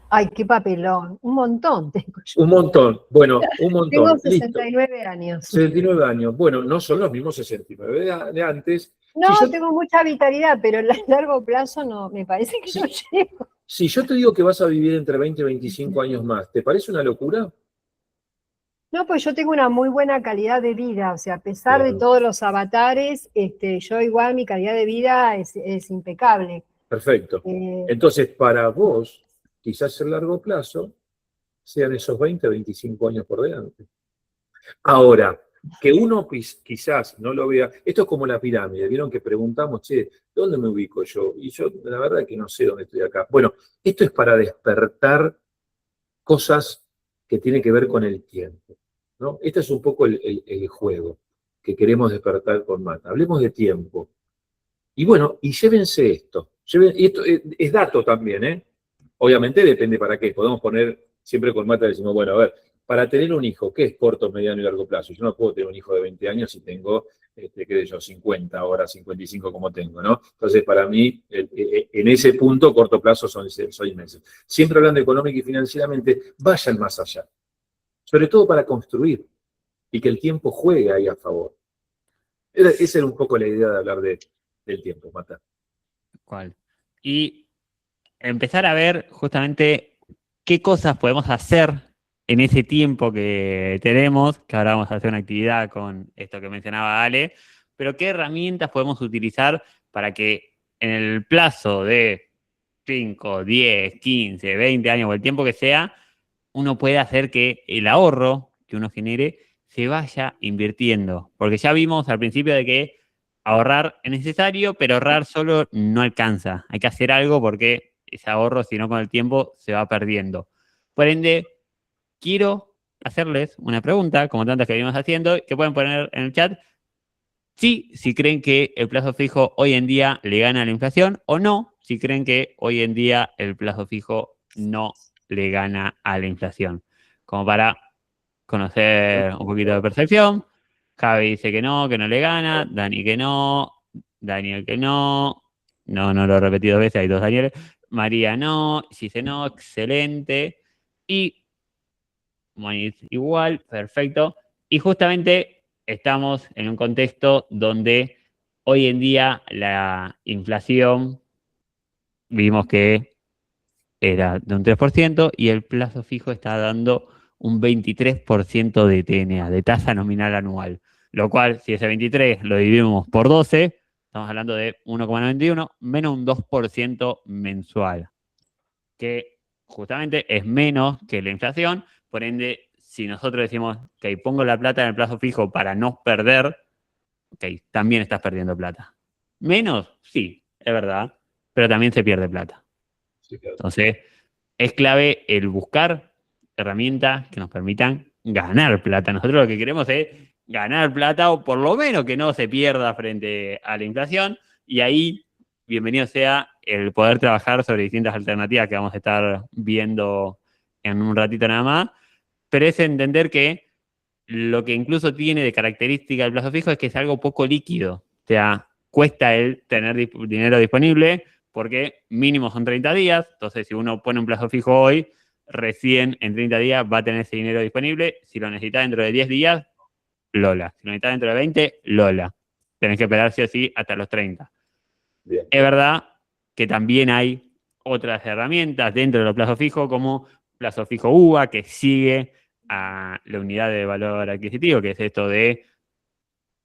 Ay, qué papelón, un montón tengo yo. Un montón, bueno, un montón. Tengo 69 Listo. años. 69 años, bueno, no son los mismos 69 de antes. No, tengo mucha vitalidad, pero a largo plazo no, me parece que no llego. Si yo te digo que vas a vivir entre 20 y 25 años más, ¿te parece una locura? No, pues yo tengo una muy buena calidad de vida, o sea, a pesar de todos los avatares, yo igual mi calidad de vida es impecable. Perfecto. Entonces, para vos, quizás el largo plazo sean esos 20, 25 años por delante. Ahora, que uno quizás no lo vea. Esto es como la pirámide. Vieron que preguntamos, che, ¿dónde me ubico yo? Y yo, la verdad es que no sé dónde estoy acá. Bueno, esto es para despertar cosas que tienen que ver con el tiempo, ¿no? Este es un poco el juego que queremos despertar con Mata. Hablemos de tiempo. Y bueno, y llévense esto. Y esto es dato también, ¿eh? Obviamente depende para qué. Podemos poner, siempre con Mata decimos, bueno, a ver, para tener un hijo, ¿qué es corto, mediano y largo plazo? Yo no puedo tener un hijo de 20 años si tengo, qué sé yo, 50, ahora 55 como tengo, ¿no? Entonces, para mí, en ese punto, corto plazo son 6 meses. Siempre hablando económica y financieramente, vayan más allá. Sobre todo para construir y que el tiempo juegue ahí a favor. Esa era un poco la idea de hablar del tiempo, Mata. ¿Cuál? Y empezar a ver justamente qué cosas podemos hacer en ese tiempo que tenemos, que ahora vamos a hacer una actividad con esto que mencionaba Ale, pero qué herramientas podemos utilizar para que en el plazo de 5, 10, 15, 20 años o el tiempo que sea, uno pueda hacer que el ahorro que uno genere se vaya invirtiendo. Porque ya vimos al principio de que ahorrar es necesario, pero ahorrar solo no alcanza. Hay que hacer algo porque ese ahorro, si no con el tiempo, se va perdiendo. Por ende, quiero hacerles una pregunta, como tantas que venimos haciendo, que pueden poner en el chat. Sí, si creen que el plazo fijo hoy en día le gana a la inflación, o no, si creen que hoy en día el plazo fijo no le gana a la inflación. Como para conocer un poquito de percepción. Javi dice que no le gana. Dani que no. Daniel que no. No lo he repetido 2 veces, hay 2 Danieles. María no. Dice no, excelente. Y Moniz igual, perfecto. Y justamente estamos en un contexto donde hoy en día la inflación vimos que era de un 3% y el plazo fijo está dando un 23% de TNA, de tasa nominal anual. Lo cual, si ese 23 lo dividimos por 12, estamos hablando de 1,91 menos un 2% mensual, que justamente es menos que la inflación. Por ende, si nosotros decimos que pongo la plata en el plazo fijo para no perder, también estás perdiendo plata. Menos, sí, es verdad, pero también se pierde plata. Sí, claro. Entonces, es clave el buscar herramientas que nos permitan ganar plata. Nosotros lo que queremos es ganar plata o por lo menos que no se pierda frente a la inflación. Y ahí, bienvenido sea el poder trabajar sobre distintas alternativas que vamos a estar viendo en un ratito nada más. Pero es entender que lo que incluso tiene de característica el plazo fijo es que es algo poco líquido. O sea, cuesta el tener dinero disponible porque mínimo son 30 días. Entonces, si uno pone un plazo fijo hoy, recién en 30 días va a tener ese dinero disponible. Si lo necesita dentro de 10 días, Lola. Si lo necesita dentro de 20, Lola. Tenés que esperar sí o sí hasta los 30. Bien. Es verdad que también hay otras herramientas dentro de los plazos fijos, como plazo fijo UVA, que sigue a la unidad de valor adquisitivo, que es esto de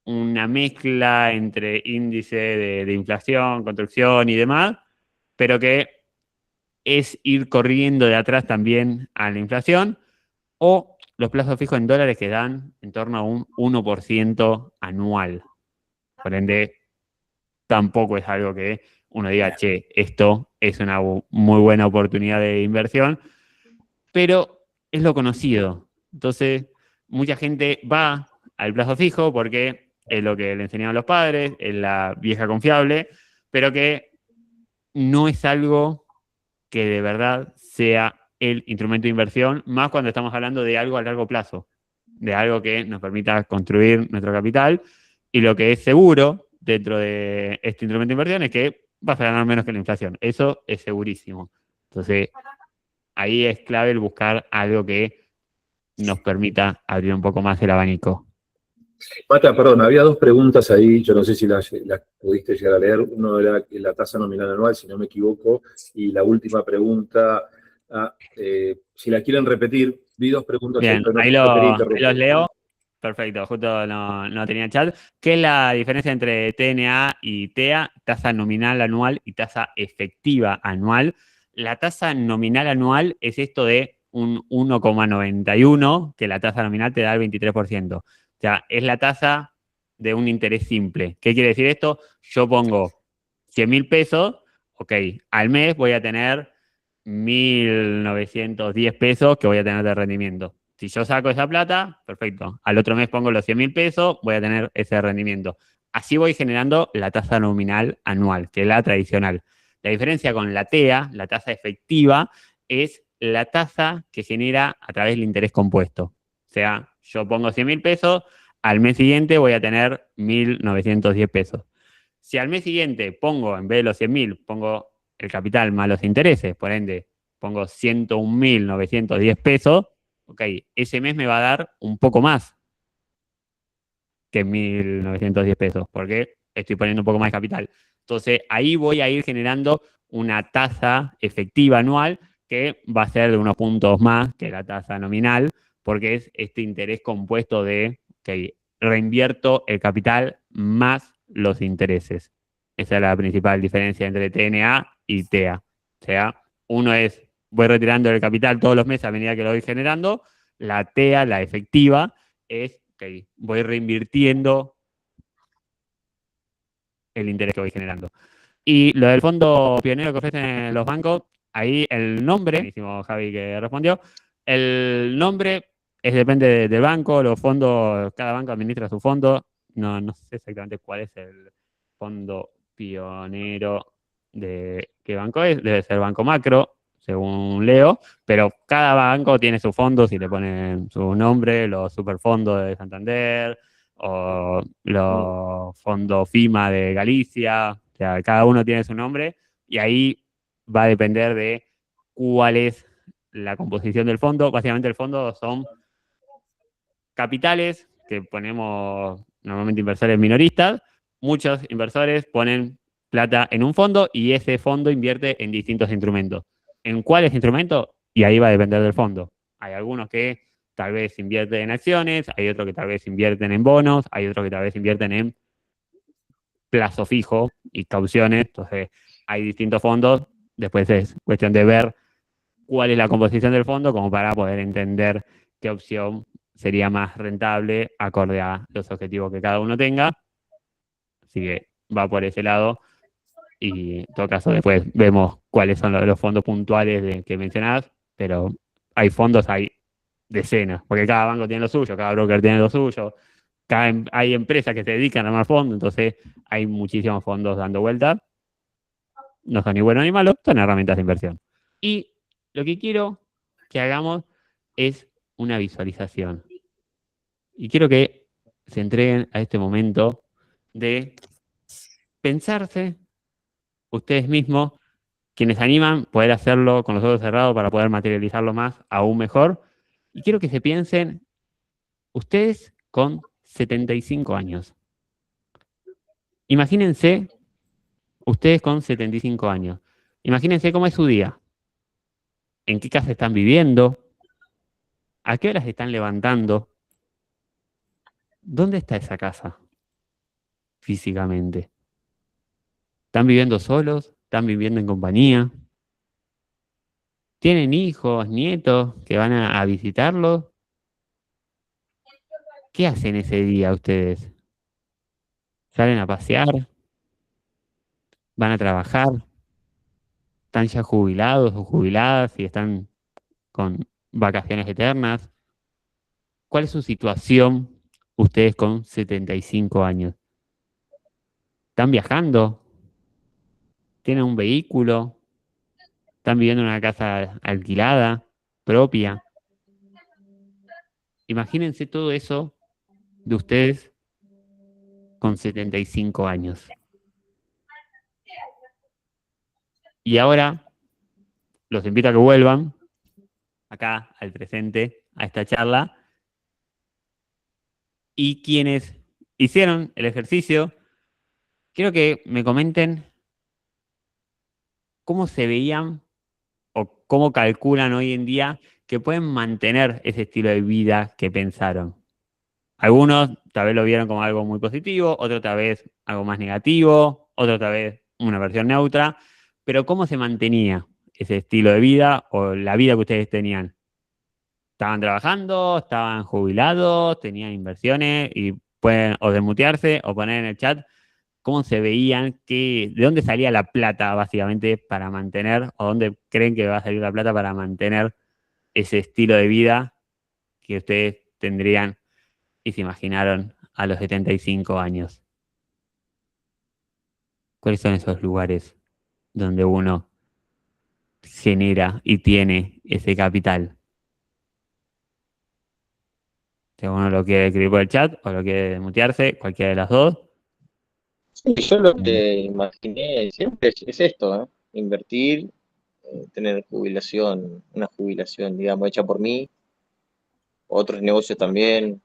una mezcla entre índice de inflación, construcción y demás, pero que es ir corriendo de atrás también a la inflación, o los plazos fijos en dólares que dan en torno a un 1% anual. Por ende, tampoco es algo que uno diga, che, esto es una muy buena oportunidad de inversión, pero es lo conocido. Entonces, mucha gente va al plazo fijo porque es lo que le enseñaron los padres, es la vieja confiable, pero que no es algo que de verdad sea el instrumento de inversión, más cuando estamos hablando de algo a largo plazo, de algo que nos permita construir nuestro capital, y lo que es seguro dentro de este instrumento de inversión es que vas a ganar menos que la inflación. Eso es segurísimo. Entonces, ahí es clave el buscar algo que nos permita abrir un poco más el abanico. Mata, perdón, había 2 preguntas ahí, yo no sé si las pudiste llegar a leer. Uno era la tasa nominal anual, si no me equivoco, y la última pregunta, si la quieren repetir, vi 2 preguntas. Bien, pero ahí no quería los interrumpir. leo. Perfecto, justo no tenía chat. ¿Qué es la diferencia entre TNA y TEA? Tasa nominal anual y tasa efectiva anual. La tasa nominal anual es esto de un 1,91, que la tasa nominal te da el 23%. O sea, es la tasa de un interés simple. ¿Qué quiere decir esto? Yo pongo 100.000 pesos, ok, al mes voy a tener 1.910 pesos que voy a tener de rendimiento. Si yo saco esa plata, perfecto. Al otro mes pongo los 100.000 pesos, voy a tener ese rendimiento. Así voy generando la tasa nominal anual, que es la tradicional. La diferencia con la TEA, la tasa efectiva, es la tasa que genera a través del interés compuesto. O sea, yo pongo 100.000 pesos, al mes siguiente voy a tener 1.910 pesos. Si al mes siguiente pongo, en vez de los 100.000, pongo el capital más los intereses, por ende, pongo 101.910 pesos, ok, ese mes me va a dar un poco más que 1.910 pesos, porque estoy poniendo un poco más de capital. Entonces, ahí voy a ir generando una tasa efectiva anual que va a ser de unos puntos más que la tasa nominal, porque es este interés compuesto de, ok, reinvierto el capital más los intereses. Esa es la principal diferencia entre TNA y TEA. O sea, uno es, voy retirando el capital todos los meses a medida que lo voy generando. La TEA, la efectiva, es, ok, voy reinvirtiendo el interés que voy generando. Y lo del fondo pionero que ofrecen los bancos, ahí el nombre, buenísimo Javi que respondió, el nombre depende del banco, los fondos, cada banco administra su fondo, no sé exactamente cuál es el fondo pionero de qué banco es, debe ser Banco Macro, según leo, pero cada banco tiene sus fondos y le ponen su nombre, los superfondos de Santander o los fondos FIMA de Galicia, o sea, cada uno tiene su nombre y ahí va a depender de cuál es la composición del fondo. Básicamente el fondo son capitales que ponemos normalmente inversores minoristas. Muchos inversores ponen plata en un fondo y ese fondo invierte en distintos instrumentos. ¿En cuáles instrumentos? Y ahí va a depender del fondo. Hay algunos que tal vez invierten en acciones, hay otros que tal vez invierten en bonos, hay otros que tal vez invierten en plazo fijo y cauciones. Entonces, hay distintos fondos. Después es cuestión de ver cuál es la composición del fondo como para poder entender qué opción sería más rentable acorde a los objetivos que cada uno tenga. Así que va por ese lado. Y en todo caso, después vemos cuáles son los fondos puntuales que mencionás, pero hay fondos, hay decenas, porque cada banco tiene lo suyo, cada broker tiene lo suyo, hay empresas que se dedican a armar fondos, entonces hay muchísimos fondos dando vueltas. No son ni buenos ni malos, son herramientas de inversión. Y lo que quiero que hagamos es una visualización. Y quiero que se entreguen a este momento de pensarse ustedes mismos, quienes animan, poder hacerlo con los ojos cerrados para poder materializarlo más, aún mejor. Y quiero que se piensen ustedes con 75 años. Imagínense ustedes con 75 años. Imagínense cómo es su día. ¿En qué casa están viviendo? ¿A qué horas están levantando? ¿Dónde está esa casa físicamente? ¿Están viviendo solos? ¿Están viviendo en compañía? ¿Tienen hijos, nietos que van a visitarlos? ¿Qué hacen ese día ustedes? ¿Salen a pasear? ¿Van a trabajar? ¿Están ya jubilados o jubiladas y están con vacaciones eternas? ¿Cuál es su situación ustedes con 75 años? ¿Están viajando? ¿Tienen un vehículo? ¿Están viviendo en una casa alquilada, propia? Imagínense todo eso de ustedes con 75 años. Y ahora los invito a que vuelvan acá al presente, a esta charla. Y quienes hicieron el ejercicio, quiero que me comenten cómo se veían o cómo calculan hoy en día que pueden mantener ese estilo de vida que pensaron. Algunos tal vez lo vieron como algo muy positivo, otros tal vez algo más negativo, otros tal vez una versión neutra, pero ¿cómo se mantenía ese estilo de vida o la vida que ustedes tenían? estaban trabajando, estaban jubilados, tenían inversiones y pueden o desmutearse o poner en el chat cómo se veían, de dónde salía la plata básicamente para mantener, o dónde creen que va a salir la plata para mantener ese estilo de vida que ustedes tendrían y se imaginaron a los 75 años. ¿Cuáles son esos lugares donde uno genera y tiene ese capital? Si uno lo quiere escribir por el chat o lo quiere mutearse, cualquiera de las dos. Sí, yo lo que imaginé siempre es esto, ¿eh? Invertir, tener jubilación, una jubilación, digamos, hecha por mí, otros negocios también,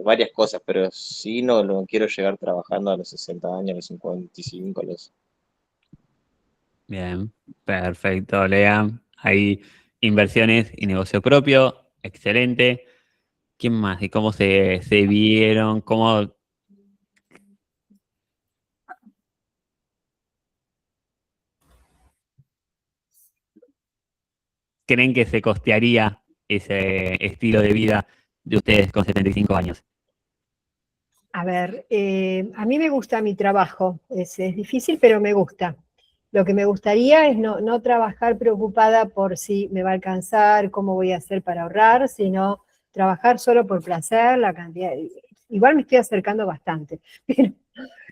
varias cosas, pero sí no quiero llegar trabajando a los 60 años, a los 55, a los... Bien, perfecto, Lea. Hay inversiones y negocio propio, excelente. ¿Quién más? ¿Y cómo se vieron? ¿Cómo creen que se costearía ese estilo de vida de ustedes con 75 años? A ver, a mí me gusta mi trabajo, es difícil, pero me gusta. Lo que me gustaría es no trabajar preocupada por si me va a alcanzar, cómo voy a hacer para ahorrar, sino trabajar solo por placer, la cantidad. Igual me estoy acercando bastante, pero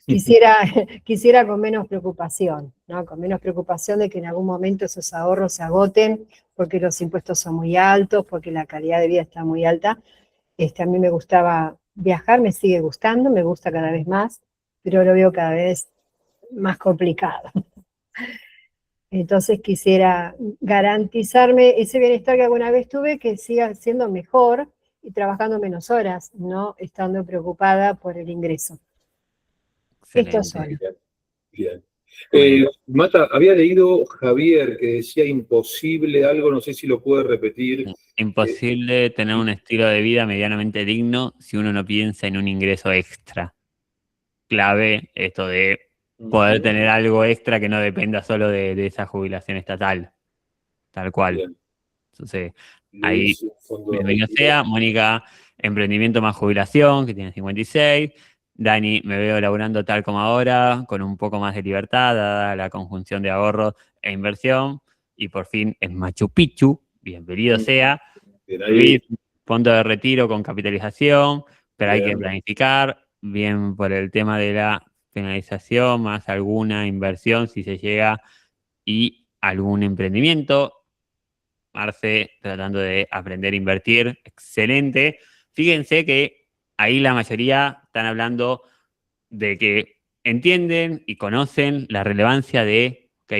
quisiera con menos preocupación, ¿no? Con menos preocupación de que en algún momento esos ahorros se agoten porque los impuestos son muy altos, porque la calidad de vida está muy alta. A mí me gustaba viajar, me sigue gustando, me gusta cada vez más, pero lo veo cada vez más complicado. Entonces quisiera garantizarme ese bienestar que alguna vez tuve, que siga siendo mejor y trabajando menos horas, no estando preocupada por el ingreso. Esto son. Bien. Bien. Mata, había leído Javier que decía imposible algo, no sé si lo puede repetir. Imposible tener un estilo de vida medianamente digno si uno no piensa en un ingreso extra. Clave esto de poder tener algo extra que no dependa solo de esa jubilación estatal. Tal cual. Bien. Entonces, ahí, Luis, un fondo de bienvenido retiro. sea. Mónica, emprendimiento más jubilación, que tiene 56. Dani, me veo laburando tal como ahora, con un poco más de libertad, dada la conjunción de ahorros e inversión. Y por fin, en Machu Picchu, bienvenido sea. Bien, ahí. Luis, fondo de retiro con capitalización, pero hay que Bien. planificar. Bien por el tema de la finalización, más alguna inversión si se llega, y algún emprendimiento. Marce tratando de aprender a invertir, excelente. Fíjense que ahí la mayoría están hablando de que entienden y conocen la relevancia de, ok,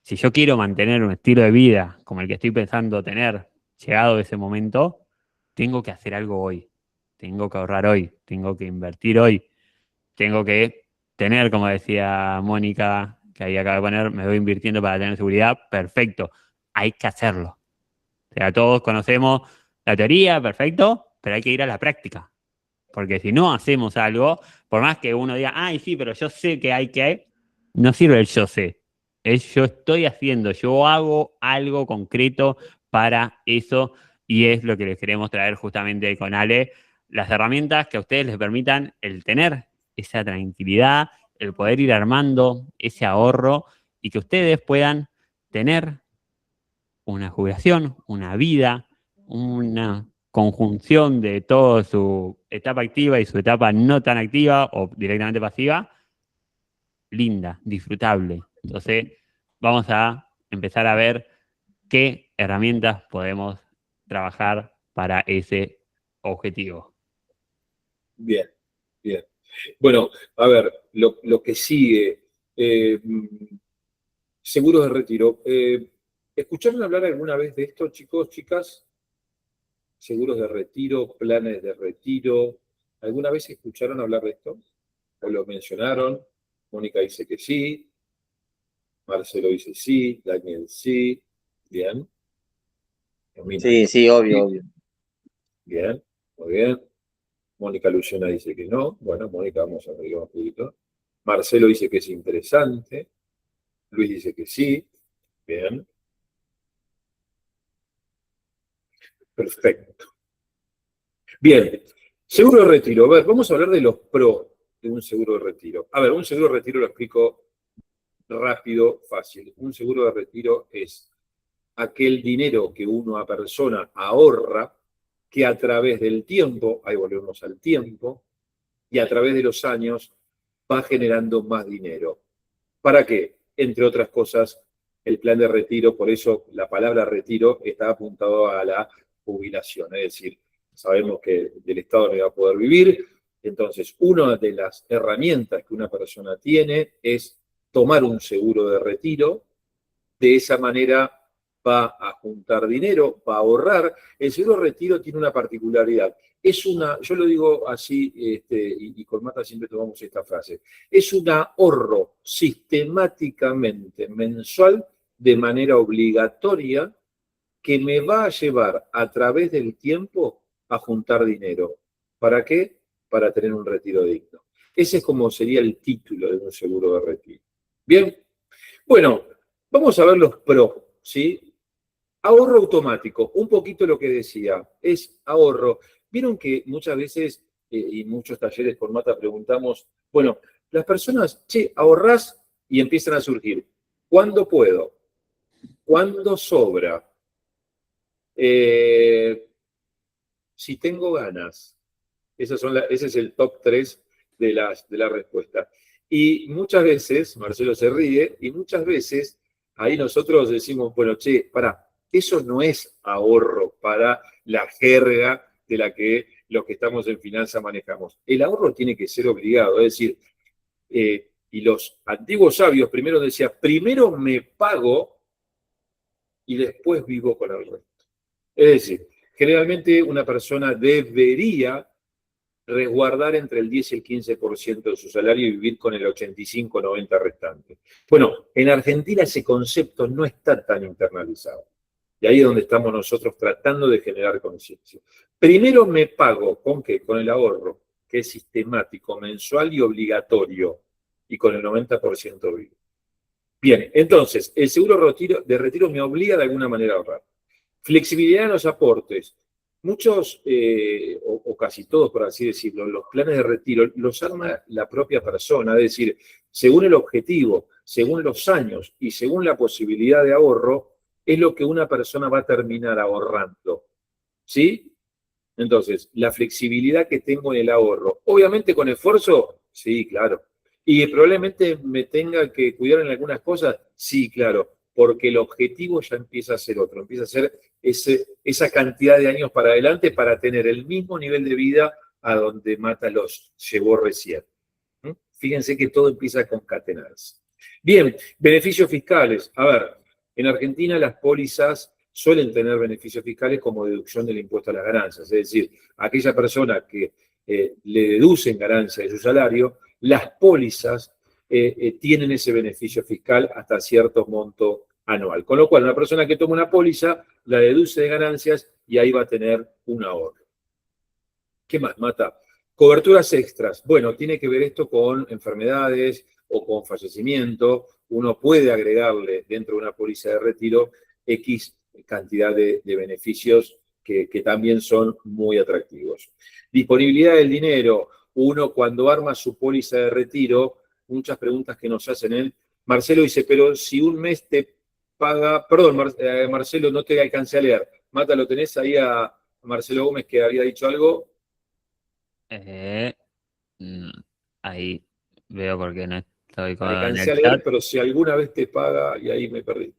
si yo quiero mantener un estilo de vida como el que estoy pensando tener, llegado ese momento, tengo que hacer algo hoy, tengo que ahorrar hoy, tengo que invertir hoy, tengo que tener, como decía Mónica, que ahí acaba de poner, me voy invirtiendo para tener seguridad, perfecto, hay que hacerlo. O sea, todos conocemos la teoría, perfecto, pero hay que ir a la práctica. Porque si no hacemos algo, por más que uno diga, ay, sí, pero yo sé que hay que, no sirve el yo sé. Es yo estoy haciendo, yo hago algo concreto para eso, y es lo que les queremos traer justamente con Ale, las herramientas que a ustedes les permitan el tener esa tranquilidad, el poder ir armando ese ahorro y que ustedes puedan tener una jubilación, una vida, una conjunción de toda su etapa activa y su etapa no tan activa o directamente pasiva, linda, disfrutable. Entonces, vamos a empezar a ver qué herramientas podemos trabajar para ese objetivo. Bien, bien. Bueno, a ver, lo que sigue, seguros de retiro. ¿Escucharon hablar alguna vez de esto, chicos, chicas? Seguros de retiro, planes de retiro. ¿Alguna vez escucharon hablar de esto? ¿O lo mencionaron? Mónica dice que sí, Marcelo dice sí, Daniel sí. Bien. Sí, obvio. Bien, muy bien. Mónica Luciana dice que no. Bueno, Mónica, vamos a ver un poquito. Marcelo dice que es interesante. Luis dice que sí. Bien. Perfecto. Bien, seguro de retiro. A ver, vamos a hablar de los pros de un seguro de retiro. A ver, un seguro de retiro lo explico rápido, fácil. Un seguro de retiro es aquel dinero que una persona ahorra, que a través del tiempo, ahí volvemos al tiempo, y a través de los años va generando más dinero. ¿Para qué? Entre otras cosas, el plan de retiro, por eso la palabra retiro está apuntado a la jubilación, es decir, sabemos que del Estado no va a poder vivir, entonces una de las herramientas que una persona tiene es tomar un seguro de retiro, de esa manera va a juntar dinero, va a ahorrar. El seguro de retiro tiene una particularidad. Yo lo digo así, y con Mata siempre tomamos esta frase, es un ahorro sistemáticamente mensual de manera obligatoria que me va a llevar a través del tiempo a juntar dinero. ¿Para qué? Para tener un retiro digno. Ese es como sería el título de un seguro de retiro. Bien, bueno, vamos a ver los pros, ¿sí? Ahorro automático, un poquito lo que decía, es ahorro. Vieron que muchas veces, y muchos talleres por Mata preguntamos, bueno, las personas, che, ahorrás y empiezan a surgir. ¿Cuándo puedo? ¿Cuándo sobra? Si tengo ganas. Ese es el top 3 de la respuesta. Y muchas veces, Marcelo se ríe, y muchas veces ahí nosotros decimos, bueno, che, pará, eso no es ahorro para la jerga de la que los que estamos en finanzas manejamos. El ahorro tiene que ser obligado, es decir, y los antiguos sabios primero decían, primero me pago y después vivo con el resto. Es decir, generalmente una persona debería resguardar entre el 10 y el 15% de su salario y vivir con el 85-90% restante. Bueno, en Argentina ese concepto no está tan internalizado. Y ahí es donde estamos nosotros tratando de generar conciencia. Primero me pago, ¿con qué? Con el ahorro, que es sistemático, mensual y obligatorio, y con el 90% vivo. Bien, entonces, el seguro de retiro me obliga de alguna manera a ahorrar. Flexibilidad en los aportes. Muchos, o casi todos, por así decirlo, los planes de retiro los arma la propia persona, es decir, según el objetivo, según los años y según la posibilidad de ahorro, es lo que una persona va a terminar ahorrando. ¿Sí? Entonces, la flexibilidad que tengo en el ahorro, obviamente con esfuerzo, sí, claro. Y probablemente me tenga que cuidar en algunas cosas, sí, claro, porque el objetivo ya empieza a ser otro, empieza a ser esa cantidad de años para adelante para tener el mismo nivel de vida a donde Mata los llevó recién. Fíjense que todo empieza a concatenarse. Bien, beneficios fiscales. A ver, en Argentina las pólizas suelen tener beneficios fiscales como deducción del impuesto a las ganancias. Es decir, aquella persona que le deducen ganancia de su salario, las pólizas tienen ese beneficio fiscal hasta cierto monto anual. Con lo cual, una persona que toma una póliza la deduce de ganancias y ahí va a tener un ahorro. ¿Qué más, Mata? Coberturas extras. Bueno, tiene que ver esto con enfermedades o con fallecimiento. Uno puede agregarle dentro de una póliza de retiro X cantidad de beneficios que también son muy atractivos. Disponibilidad del dinero. Uno cuando arma su póliza de retiro, muchas preguntas que nos hacen él. Marcelo dice, pero si un mes te paga, perdón, Marcelo, no te alcancé a leer. Mata, ¿lo tenés ahí a Marcelo Gómez que había dicho algo? Ahí veo porque no estoy con Alcancé a el leer, chat. pero si alguna vez te paga, y ahí me perdí.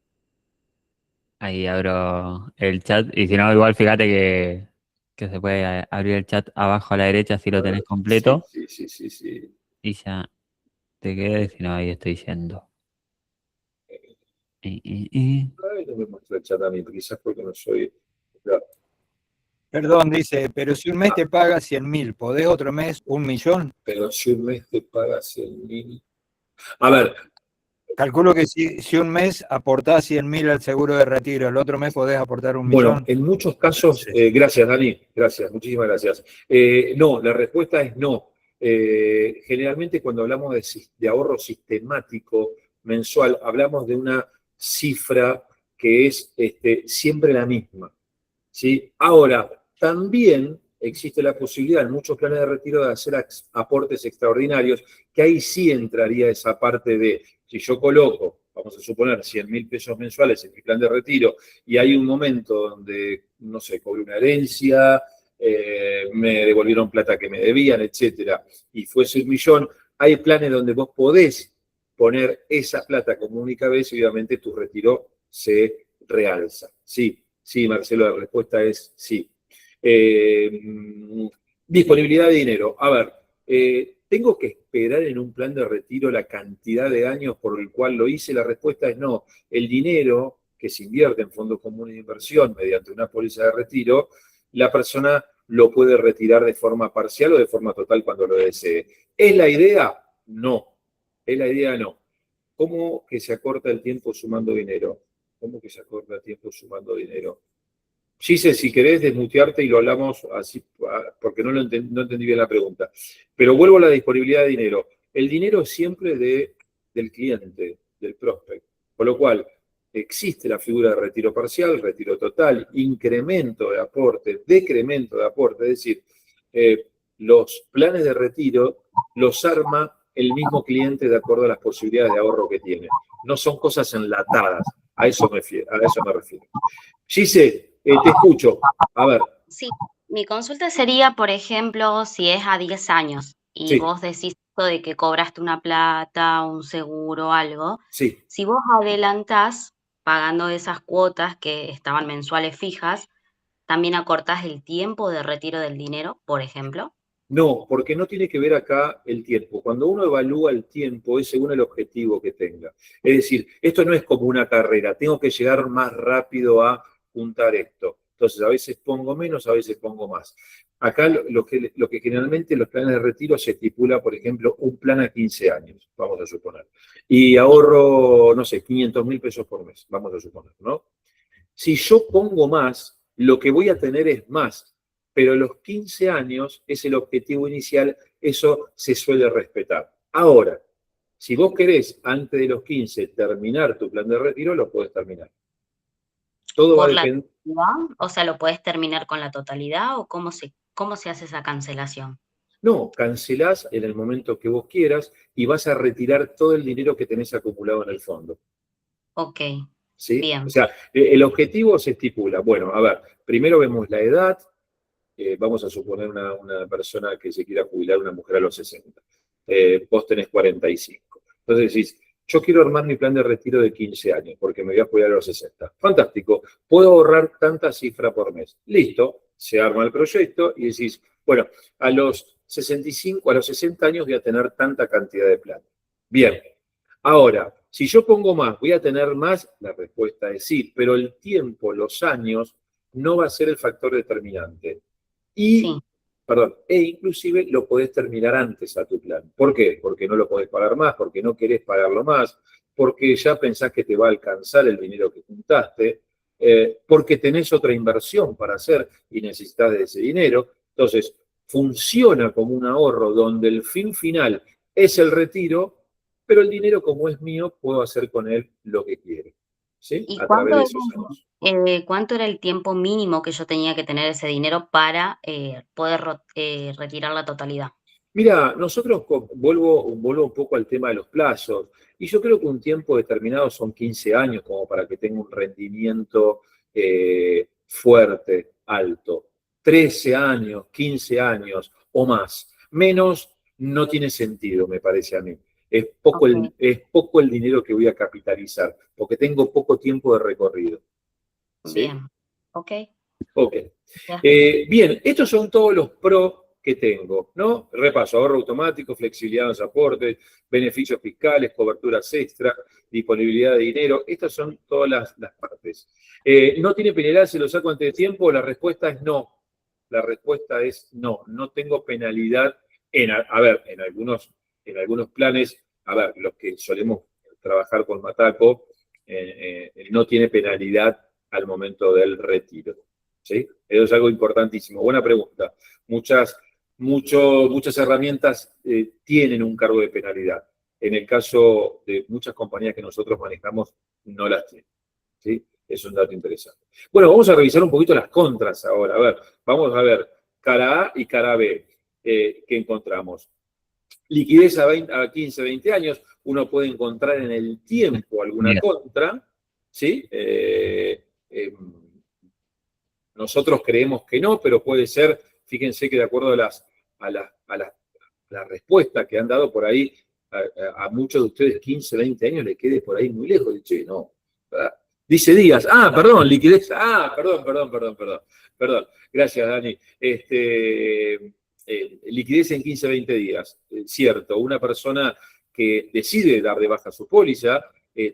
Ahí abro el chat y si no, igual fíjate que se puede abrir el chat abajo a la derecha si lo tenés completo. Sí. Y ya te quedes, si no, ahí estoy yendo. Ay, no me muestra el chat a mí, quizás porque no soy... Claro. Perdón, dice, pero si un mes te paga 100.000, ¿podés otro mes 1.000.000? Pero si un mes te paga 100.000... A ver. Calculo que si un mes aportás 100.000 al seguro de retiro, el otro mes podés aportar 1.000.000. Bueno, en muchos casos, gracias Dani, gracias, muchísimas gracias. No, la respuesta es no. Generalmente cuando hablamos de ahorro sistemático mensual, hablamos de una cifra que es siempre la misma. ¿sí? Ahora, también existe la posibilidad en muchos planes de retiro de hacer aportes extraordinarios, que ahí sí entraría esa parte de, si yo coloco, vamos a suponer, 100.000 pesos mensuales en mi plan de retiro, y hay un momento donde, no sé, cobré una herencia, me devolvieron plata que me debían, etcétera, y fuese 1.000.000, hay planes donde vos podés poner esa plata como única vez y obviamente tu retiro se realza. Sí, sí, Marcelo, la respuesta es sí. Disponibilidad de dinero. A ver, ¿tengo que esperar en un plan de retiro la cantidad de años por el cual lo hice? La respuesta es no. El dinero que se invierte en fondos comunes de inversión mediante una póliza de retiro, la persona lo puede retirar de forma parcial o de forma total cuando lo desee. ¿Es la idea? No. ¿Es la idea? No. ¿Cómo que se acorta el tiempo sumando dinero? ¿Cómo que se acorta el tiempo sumando dinero? Gise, si querés desmutearte y lo hablamos así, porque no entendí bien la pregunta. Pero vuelvo a la disponibilidad de dinero. El dinero es siempre del cliente, del prospect. Con lo cual, existe la figura de retiro parcial, retiro total, incremento de aporte, decremento de aporte. Es decir, los planes de retiro los arma el mismo cliente de acuerdo a las posibilidades de ahorro que tiene. No son cosas enlatadas. A eso me refiero. Gise, te escucho. A ver. Sí, mi consulta sería, por ejemplo, si es a 10 años y Sí. vos decís esto de que cobraste una plata, un seguro, algo, Sí. si vos adelantás pagando esas cuotas que estaban mensuales fijas, ¿también acortás el tiempo de retiro del dinero, por ejemplo? No, porque no tiene que ver acá el tiempo. Cuando uno evalúa el tiempo es según el objetivo que tenga. Es decir, esto no es como una carrera. Tengo que llegar más rápido a juntar esto. Entonces, a veces pongo menos, a veces pongo más. Acá lo que generalmente en los planes de retiro se estipula, por ejemplo, un plan a 15 años, vamos a suponer. Y ahorro, no sé, 500.000 pesos por mes, vamos a suponer, ¿no? Si yo pongo más, lo que voy a tener es más. Pero los 15 años es el objetivo inicial, eso se suele respetar. Ahora, si vos querés antes de los 15 terminar tu plan de retiro, lo podés terminar. Todo va a ¿Por la depender. totalidad? O sea, ¿lo podés terminar con la totalidad o cómo se hace esa cancelación? No, cancelás en el momento que vos quieras y vas a retirar todo el dinero que tenés acumulado en el fondo. Ok, ¿Sí? bien. O sea, el objetivo se estipula. Bueno, a ver, primero vemos la edad. Vamos a suponer una persona que se quiera jubilar, una mujer a los 60. Vos tenés 45. Entonces decís, yo quiero armar mi plan de retiro de 15 años porque me voy a jubilar a los 60. Fantástico, puedo ahorrar tanta cifra por mes. Listo, se arma el proyecto y decís, bueno, a los 65, a los 60 años voy a tener tanta cantidad de plata. Bien, ahora, si yo pongo más, ¿voy a tener más? La respuesta es sí, pero el tiempo, los años, no va a ser el factor determinante. Sí. E inclusive lo podés terminar antes a tu plan. ¿Por qué? Porque no lo podés pagar más, porque no querés pagarlo más, porque ya pensás que te va a alcanzar el dinero que juntaste, porque tenés otra inversión para hacer y necesitas de ese dinero. Entonces, funciona como un ahorro donde el fin final es el retiro, pero el dinero, como es mío, puedo hacer con él lo que quiero. ¿Sí? ¿Y A través de esos años. cuánto era el tiempo mínimo que yo tenía que tener ese dinero para poder retirar la totalidad? Mira, nosotros vuelvo un poco al tema de los plazos, y yo creo que un tiempo determinado son 15 años como para que tenga un rendimiento fuerte, alto. 13 años, 15 años o más. Menos no tiene sentido, me parece a mí. Es poco, Ok. es poco el dinero que voy a capitalizar, porque tengo poco tiempo de recorrido. ¿Sí? Bien, ok. Ok. Ya. Bien, estos son todos los pros que tengo, ¿no? Repaso, ahorro automático, flexibilidad en los aportes, beneficios fiscales, coberturas extra, disponibilidad de dinero. Estas son todas las partes. ¿No tiene penalidad si lo saco antes de tiempo? La respuesta es no. La respuesta es no. No tengo penalidad. En algunos planes, los que solemos trabajar con Mataco, no tiene penalidad al momento del retiro. ¿Sí? Eso es algo importantísimo. Buena pregunta. Muchas herramientas tienen un cargo de penalidad. En el caso de muchas compañías que nosotros manejamos, no las tienen. ¿Sí? Es un dato interesante. Bueno, vamos a revisar un poquito las contras ahora. A ver, vamos a ver cara A y cara B. ¿Qué encontramos? Liquidez a 15, 20 años. Uno puede encontrar en el tiempo alguna contra, ¿sí? Nosotros creemos que no, pero puede ser, fíjense que de acuerdo a la respuesta que han dado por ahí, a muchos de ustedes 15, 20 años le quede por ahí muy lejos. Dice, no, ¿verdad? Dice Díaz, perdón, liquidez, perdón, gracias Dani. Liquidez en 15, 20 días, cierto, una persona que decide dar de baja su póliza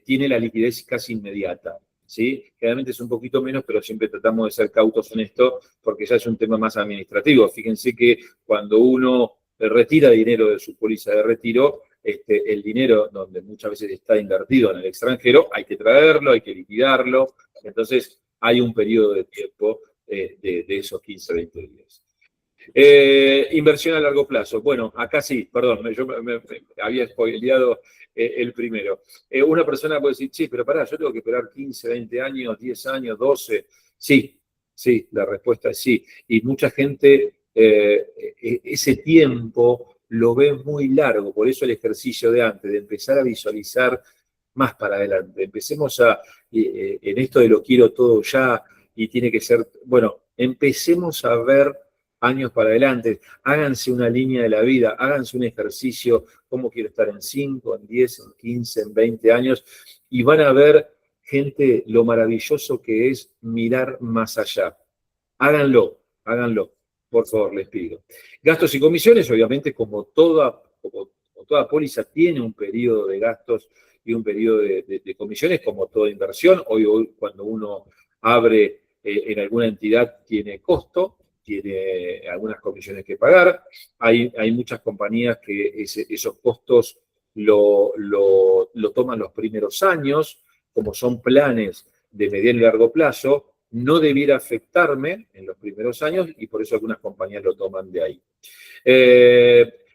tiene la liquidez casi inmediata. ¿Sí? Generalmente es un poquito menos, pero siempre tratamos de ser cautos en esto porque ya es un tema más administrativo. Fíjense que cuando uno retira dinero de su póliza de retiro, el dinero donde muchas veces está invertido en el extranjero, hay que traerlo, hay que liquidarlo. Entonces hay un periodo de tiempo de esos 15, 20 días. Inversión a largo plazo. Bueno, acá sí, perdón, yo me había spoileado el primero. Una persona puede decir, sí, pero pará, yo tengo que esperar 15, 20 años, 10 años, 12. Sí, la respuesta es sí. Y mucha gente ese tiempo lo ve muy largo, por eso el ejercicio de antes, de empezar a visualizar más para adelante. Empecemos en esto de lo quiero todo ya y tiene que ser, bueno, empecemos a ver años para adelante, háganse una línea de la vida, háganse un ejercicio, cómo quiero estar en 5, en 10, en 15, en 20 años, y van a ver, gente, lo maravilloso que es mirar más allá. Háganlo, por favor, les pido. Gastos y comisiones, obviamente, como toda póliza tiene un periodo de gastos y un periodo de comisiones, como toda inversión. Hoy cuando uno abre en alguna entidad tiene costo, tiene algunas comisiones que pagar. Hay muchas compañías que esos costos lo toman los primeros años, como son planes de mediano y largo plazo, no debiera afectarme en los primeros años y por eso algunas compañías lo toman de ahí.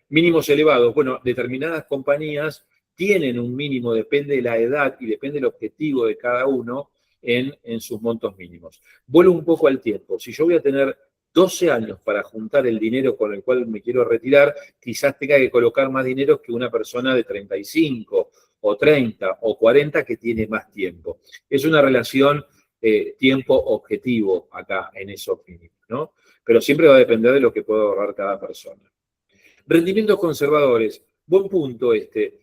Mínimos elevados. Bueno, determinadas compañías tienen un mínimo, depende de la edad y depende del objetivo de cada uno en sus montos mínimos. Vuelvo un poco al tiempo. Si yo voy a tener 12 años para juntar el dinero con el cual me quiero retirar, quizás tenga que colocar más dinero que una persona de 35 o 30 o 40 que tiene más tiempo. Es una relación tiempo-objetivo acá en esos mínimos, ¿no? Pero siempre va a depender de lo que pueda ahorrar cada persona. Rendimientos conservadores. Buen punto este.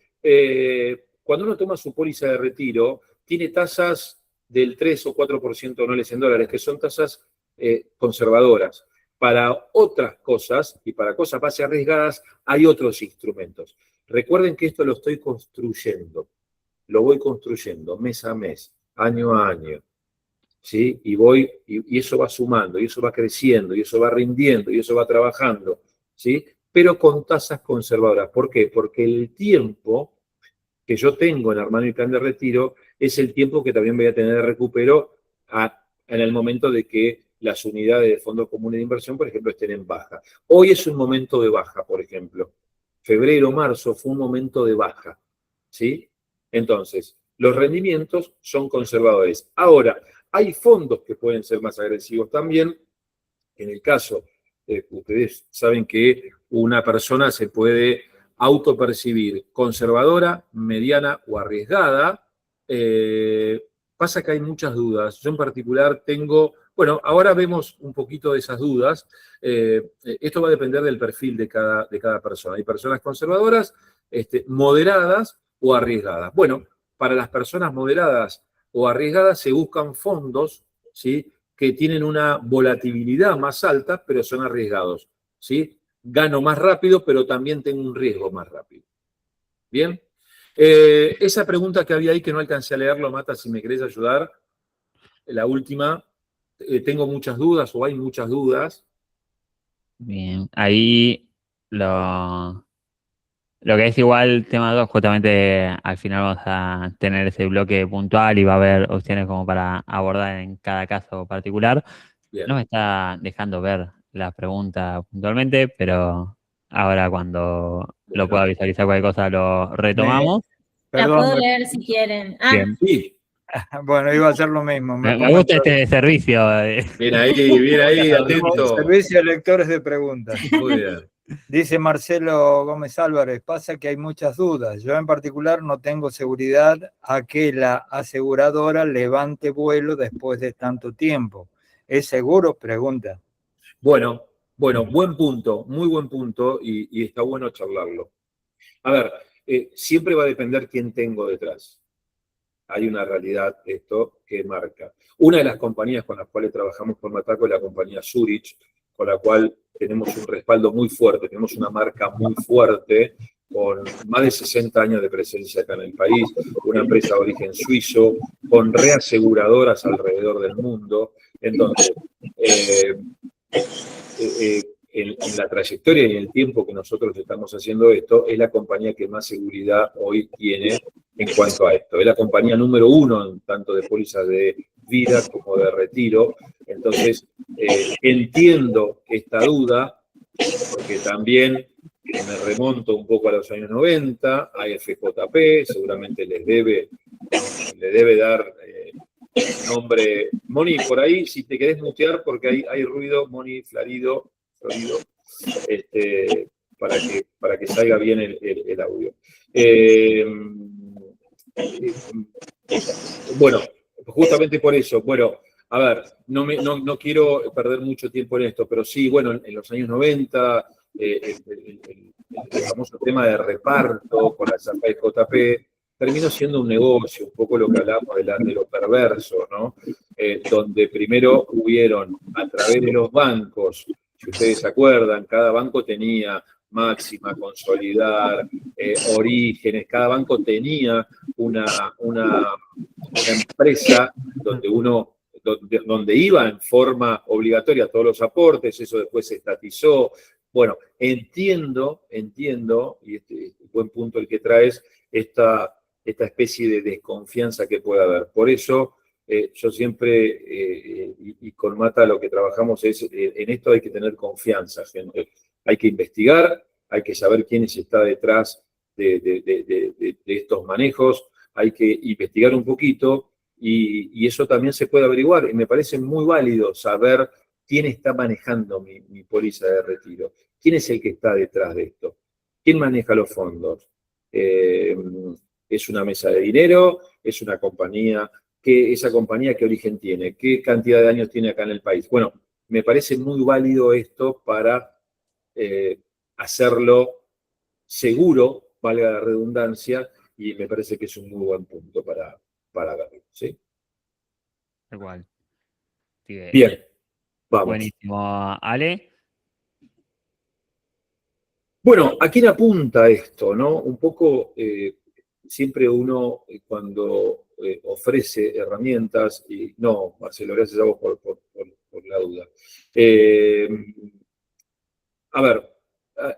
Cuando uno toma su póliza de retiro, tiene tasas del 3 o 4% anuales en dólares, que son tasas conservadoras. Para otras cosas, y para cosas más arriesgadas, hay otros instrumentos. Recuerden que esto lo estoy construyendo, lo voy construyendo mes a mes, año a año, ¿sí? Y eso va sumando, y eso va creciendo, y eso va rindiendo, y eso va trabajando, ¿sí? Pero con tasas conservadoras. ¿Por qué? Porque el tiempo que yo tengo en armar mi plan de retiro es el tiempo que también voy a tener de recupero en el momento de que las unidades de fondos comunes de inversión, por ejemplo, estén en baja. Hoy es un momento de baja, por ejemplo. Febrero, marzo fue un momento de baja, ¿sí? Entonces, los rendimientos son conservadores. Ahora, hay fondos que pueden ser más agresivos también. En el caso, ustedes saben que una persona se puede autopercibir conservadora, mediana o arriesgada. Pasa que hay muchas dudas. Yo en particular tengo, bueno, ahora vemos un poquito de esas dudas. Esto va a depender del perfil de cada persona. Hay personas conservadoras, moderadas o arriesgadas. Bueno, para las personas moderadas o arriesgadas se buscan fondos, ¿sí?, que tienen una volatilidad más alta, pero son arriesgados, ¿sí? Gano más rápido, pero también tengo un riesgo más rápido. ¿Bien? Esa pregunta que había ahí, que no alcancé a leerlo, Mata, si me querés ayudar. La última, tengo muchas dudas o hay muchas dudas. Bien, ahí lo que es igual tema 2, justamente al final vamos a tener ese bloque puntual y va a haber opciones como para abordar en cada caso particular. Bien. No me está dejando ver la pregunta puntualmente, pero ahora cuando lo pueda visualizar cualquier cosa lo retomamos. La puedo leer si quieren. Bien. Sí. Bueno, iba a hacer lo mismo. Me gusta este servicio. Bien ahí, atento. Servicio de lectores de preguntas. Muy bien. Dice Marcelo Gómez Álvarez, pasa que hay muchas dudas. Yo en particular no tengo seguridad a que la aseguradora levante vuelo después de tanto tiempo. ¿Es seguro? Pregunta. Bueno, buen punto, muy buen punto y está bueno charlarlo. A ver, siempre va a depender quién tengo detrás. Hay una realidad esto que marca. Una de las compañías con las cuales trabajamos con Mataco es la compañía Zurich, con la cual tenemos un respaldo muy fuerte, tenemos una marca muy fuerte, con más de 60 años de presencia acá en el país, una empresa de origen suizo, con reaseguradoras alrededor del mundo. Entonces, en la trayectoria y en el tiempo que nosotros estamos haciendo esto, es la compañía que más seguridad hoy tiene en cuanto a esto. Es la compañía número 1 tanto de pólizas de vida como de retiro. Entonces, entiendo esta duda, porque también me remonto un poco a los años 90, a FJP, seguramente le debe dar nombre. Moni, por ahí, si te querés mutear, porque hay ruido, Moni, Florido, para que salga bien el audio. Bueno, justamente por eso, bueno, a ver, no quiero perder mucho tiempo en esto, pero sí, bueno, en los años 90, el famoso tema de reparto con la JP terminó siendo un negocio, un poco lo que hablamos de lo perverso, ¿no? Donde primero hubieron, a través de los bancos, si ustedes se acuerdan, cada banco tenía Máxima, Consolidar, Orígenes, cada banco tenía una empresa donde iba en forma obligatoria todos los aportes, eso después se estatizó. Bueno, entiendo, y este buen punto el que traes, esta especie de desconfianza que puede haber. Por eso, yo siempre, y con Mata lo que trabajamos es, en esto hay que tener confianza, gente. Hay que investigar, hay que saber quién está detrás de estos manejos, hay que investigar un poquito, y eso también se puede averiguar, y me parece muy válido saber quién está manejando mi póliza de retiro, quién es el que está detrás de esto, quién maneja los fondos. ¿Es una mesa de dinero? ¿Es una compañía? ¿Esa compañía qué origen tiene? ¿Qué cantidad de años tiene acá en el país? Bueno, me parece muy válido esto para hacerlo seguro, valga la redundancia, y me parece que es un muy buen punto para verlo, ¿sí? Igual. Sí, bien, vamos. Buenísimo, Ale. Bueno, ¿a quién apunta esto, no? Un poco, siempre uno cuando ofrece herramientas, y no, Marcelo, gracias a vos por la duda. A ver,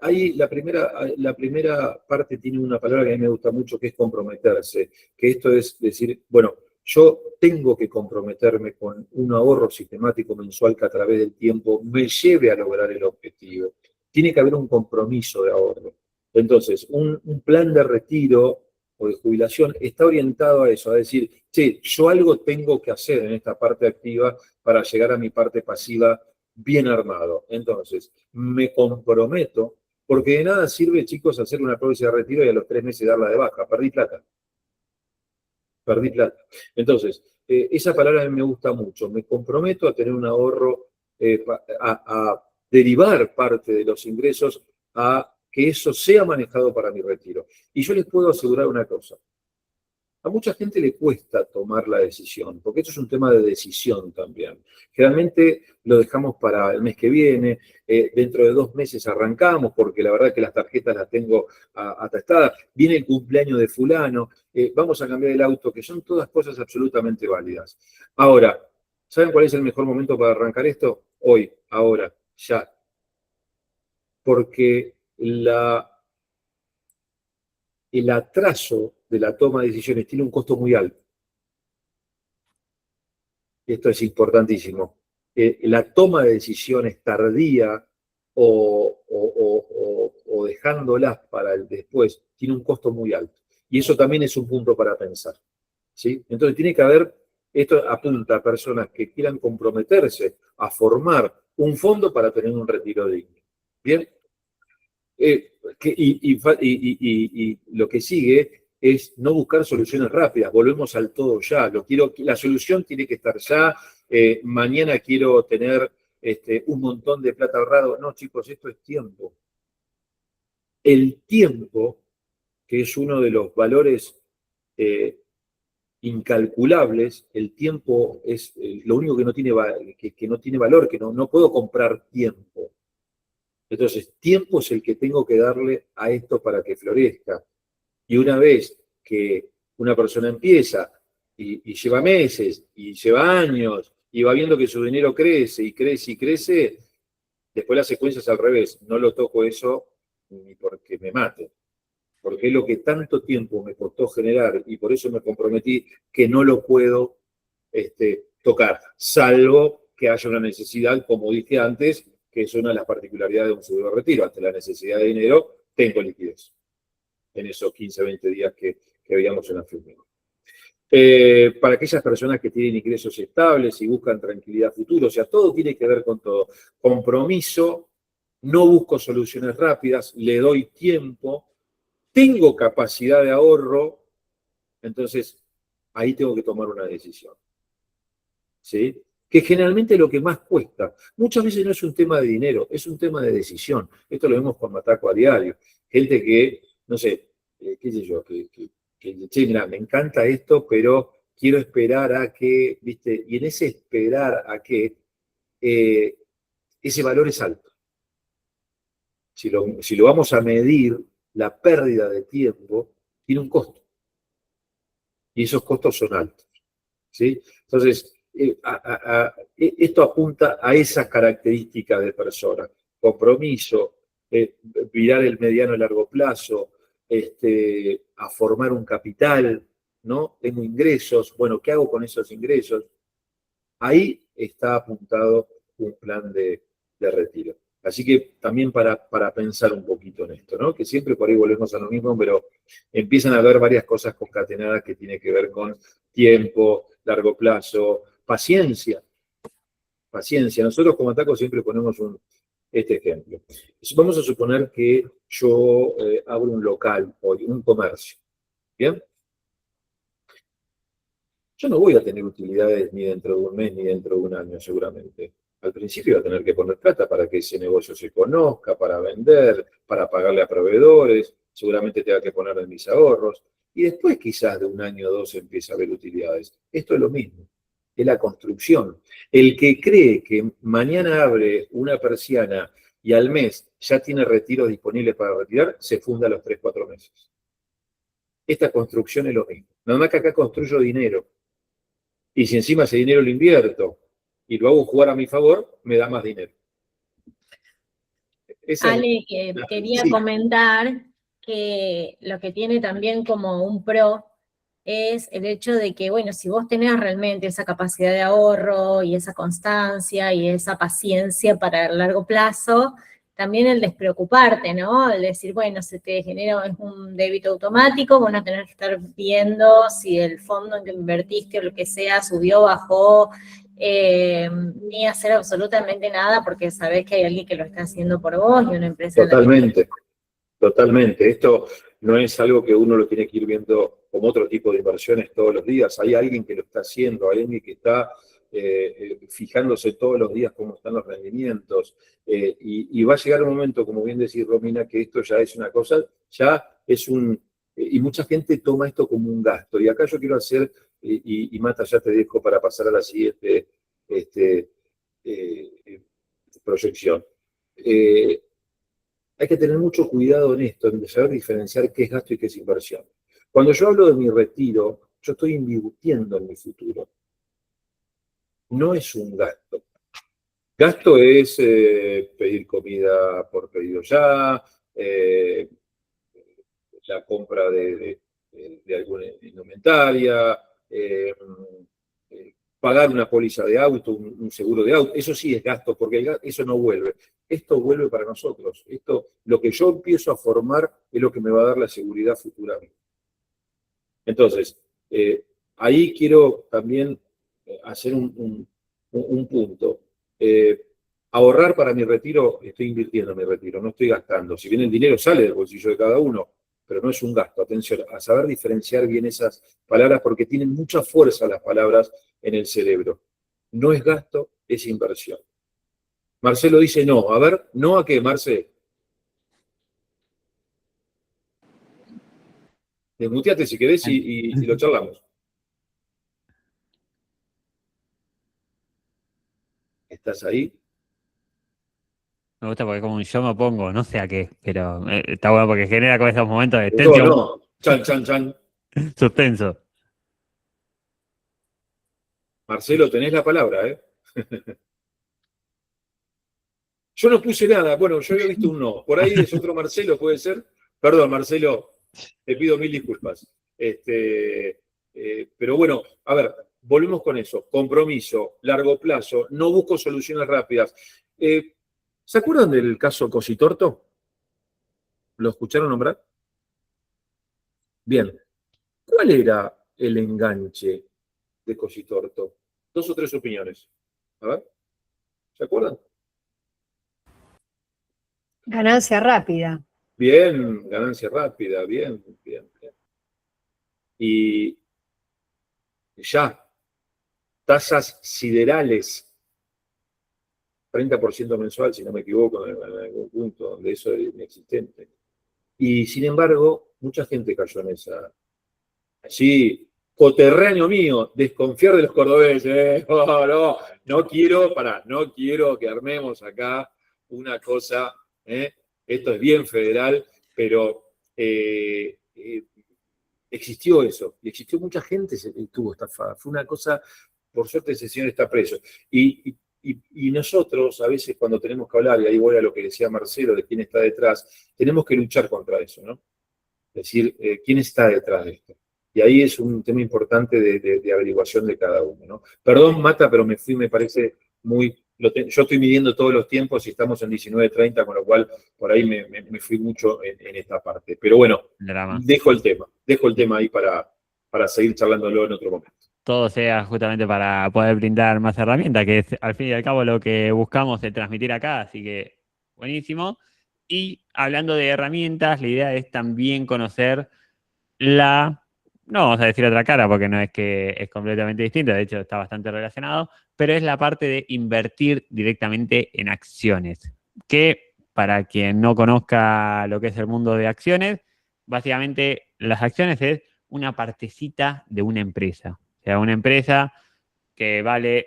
ahí la primera parte tiene una palabra que a mí me gusta mucho, que es comprometerse, que esto es decir, bueno, yo tengo que comprometerme con un ahorro sistemático mensual que a través del tiempo me lleve a lograr el objetivo. Tiene que haber un compromiso de ahorro. Entonces, un plan de retiro o de jubilación está orientado a eso, a decir, che, yo algo tengo que hacer en esta parte activa para llegar a mi parte pasiva bien armado. Entonces, me comprometo, porque de nada sirve, chicos, hacer una póliza de retiro y a los 3 meses darla de baja. Perdí plata. Entonces, esa palabra a mí me gusta mucho. Me comprometo a tener un ahorro, a derivar parte de los ingresos a que eso sea manejado para mi retiro. Y yo les puedo asegurar una cosa. A mucha gente le cuesta tomar la decisión, porque esto es un tema de decisión también. Generalmente lo dejamos para el mes que viene, dentro de 2 meses arrancamos, porque la verdad que las tarjetas las tengo atestadas, viene el cumpleaños de fulano, vamos a cambiar el auto, que son todas cosas absolutamente válidas. Ahora, ¿saben cuál es el mejor momento para arrancar esto? Hoy, ahora, ya. Porque el atraso de la toma de decisiones tiene un costo muy alto. Esto es importantísimo. La toma de decisiones tardía o dejándolas para el después tiene un costo muy alto. Y eso también es un punto para pensar. ¿sí? Entonces tiene que haber, esto apunta a personas que quieran comprometerse a formar un fondo para tener un retiro digno. ¿Bien? Y lo que sigue es no buscar soluciones rápidas, volvemos al todo ya. La solución tiene que estar ya, mañana quiero tener un montón de plata ahorrado. No, chicos, esto es tiempo. El tiempo, que es uno de los valores incalculables, el tiempo es lo único que no tiene, que no tiene valor, que no puedo comprar tiempo. Entonces, tiempo es el que tengo que darle a esto para que florezca. Y una vez que una persona empieza y lleva meses, y lleva años, y va viendo que su dinero crece y crece y crece, después la secuencia es al revés. No lo toco eso ni porque me mate. Porque es lo que tanto tiempo me costó generar y por eso me comprometí que no lo puedo tocar, salvo que haya una necesidad, como dije antes, que es una de las particularidades de un seguro de retiro. Ante la necesidad de dinero, tengo liquidez en esos 15, 20 días que veíamos en la firma. Para aquellas personas que tienen ingresos estables y buscan tranquilidad futura, o sea, todo tiene que ver con todo. Compromiso, no busco soluciones rápidas, le doy tiempo, tengo capacidad de ahorro, entonces ahí tengo que tomar una decisión. ¿Sí? Que generalmente es lo que más cuesta. Muchas veces no es un tema de dinero, es un tema de decisión. Esto lo vemos con Mataco a diario. Gente que, no sé, qué sé yo, que che, mira, me encanta esto, pero quiero esperar a que, ¿viste? Y en ese esperar a que, ese valor es alto. Si lo vamos a medir, la pérdida de tiempo tiene un costo. Y esos costos son altos. ¿Sí? Entonces, esto apunta a esa característica de persona. Compromiso, mirar el mediano y largo plazo, a formar un capital, ¿no? Tengo ingresos, bueno, ¿qué hago con esos ingresos? Ahí está apuntado un plan de retiro. Así que también para pensar un poquito en esto, ¿no? Que siempre por ahí volvemos a lo mismo, pero empiezan a haber varias cosas concatenadas que tienen que ver con tiempo, largo plazo, paciencia. Paciencia. Nosotros como Ataco siempre ponemos este ejemplo. Vamos a suponer que yo abro un local hoy, un comercio. ¿Bien? Yo no voy a tener utilidades ni dentro de un mes ni dentro de un año, seguramente. Al principio voy a tener que poner plata para que ese negocio se conozca, para vender, para pagarle a proveedores, seguramente tenga que poner en mis ahorros. Y después quizás de un año o dos empieza a haber utilidades. Esto es lo mismo, es la construcción. El que cree que mañana abre una persiana y al mes ya tiene retiros disponibles para retirar, se funda a los 3, 4 meses. Esta construcción es lo mismo. Nada más que acá construyo dinero. Y si encima ese dinero lo invierto y lo hago jugar a mi favor, me da más dinero. Ale, quería comentar que lo que tiene también como un pro es el hecho de que, bueno, si vos tenés realmente esa capacidad de ahorro y esa constancia y esa paciencia para el largo plazo, también el despreocuparte, ¿no? El decir, bueno, se te genera un débito automático, vos no tenés que estar viendo si el fondo en que invertiste o lo que sea subió, bajó, ni hacer absolutamente nada porque sabés que hay alguien que lo está haciendo por vos y una empresa. Totalmente, totalmente. Esto no es algo que uno lo tiene que ir viendo como otro tipo de inversiones todos los días. Hay alguien que lo está haciendo, hay alguien que está fijándose todos los días cómo están los rendimientos. Y va a llegar un momento, como bien decís, Romina, que esto ya es una cosa, ya es y mucha gente toma esto como un gasto. Y acá yo quiero hacer, y Mata, ya te dejo para pasar a la siguiente proyección. Hay que tener mucho cuidado en esto, en saber diferenciar qué es gasto y qué es inversión. Cuando yo hablo de mi retiro, yo estoy invirtiendo en mi futuro. No es un gasto. Gasto es pedir comida por pedido ya, la compra de alguna indumentaria, pagar una póliza de auto, un seguro de auto. Eso sí es gasto, porque eso no vuelve. Esto vuelve para nosotros. Lo que yo empiezo a formar es lo que me va a dar la seguridad futura. Entonces, ahí quiero también hacer un punto. Ahorrar para mi retiro, estoy invirtiendo en mi retiro, no estoy gastando. Si bien el dinero sale del bolsillo de cada uno, pero no es un gasto. Atención, a saber diferenciar bien esas palabras porque tienen mucha fuerza las palabras en el cerebro. No es gasto, es inversión. Marcelo dice no. A ver, ¿no a qué, Marce? Desmuteate si querés y lo charlamos. ¿Estás ahí? Me gusta porque como un yo me opongo, no sé a qué, pero está bueno porque genera como esos momentos de No, tensión, no. Chan, chan, chan. suspenso. Marcelo, tenés la palabra, ¿eh? Yo no puse nada. Bueno, yo había visto un no. Por ahí es otro Marcelo, ¿puede ser? Perdón, Marcelo, te pido mil disculpas. Pero bueno, a ver, volvemos con eso. Compromiso, largo plazo, no busco soluciones rápidas. ¿Se acuerdan del caso Cositorto? ¿Lo escucharon nombrar? Bien. ¿Cuál era el enganche de Cositorto? 2 o 3 opiniones. A ver, ¿se acuerdan? Ganancia rápida. Bien, ganancia rápida, bien. Y ya, tasas siderales, 30% mensual, si no me equivoco, en algún punto, donde eso es inexistente. Y sin embargo, mucha gente cayó en esa. Sí, coterráneo mío, desconfiar de los cordobeses. No quiero que armemos acá una cosa, esto es bien federal, pero existió eso, y existió mucha gente que estuvo estafada. Fue una cosa, por suerte ese señor está preso. Y nosotros, a veces cuando tenemos que hablar, y ahí voy a lo que decía Marcelo, de quién está detrás, tenemos que luchar contra eso, ¿no? Es decir, quién está detrás de esto. Y ahí es un tema importante de averiguación de cada uno, ¿no? Perdón, Mata, pero me fui, me parece muy... yo estoy midiendo todos los tiempos y estamos en 19:30, con lo cual por ahí me fui mucho en esta parte. Pero bueno, Drama. dejo el tema ahí para seguir charlándolo en otro momento. Todo sea justamente para poder brindar más herramientas, que es al fin y al cabo lo que buscamos de transmitir acá, así que buenísimo. Y hablando de herramientas, la idea es también conocer no vamos a decir otra cara porque no es que es completamente distinto, de hecho está bastante relacionado, pero es la parte de invertir directamente en acciones, que para quien no conozca lo que es el mundo de acciones, básicamente las acciones es una partecita de una empresa. O sea, una empresa que vale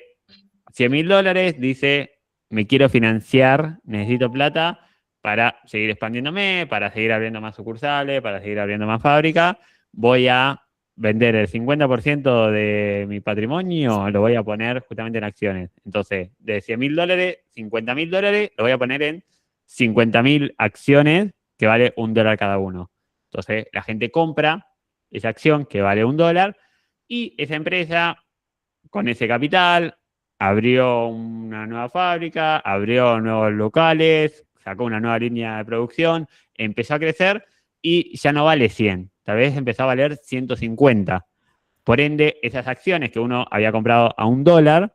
$100.000 dice, me quiero financiar, necesito plata para seguir expandiéndome, para seguir abriendo más sucursales, para seguir abriendo más fábricas, voy a vender el 50% de mi patrimonio, lo voy a poner justamente en acciones. Entonces, de $100.000, $50.000 lo voy a poner en 50.000 acciones que vale $1 cada uno. Entonces, la gente compra esa acción que vale $1 y esa empresa, con ese capital, abrió una nueva fábrica, abrió nuevos locales, sacó una nueva línea de producción, empezó a crecer y ya no vale 100, tal vez empezó a valer 150. Por ende, esas acciones que uno había comprado a $1,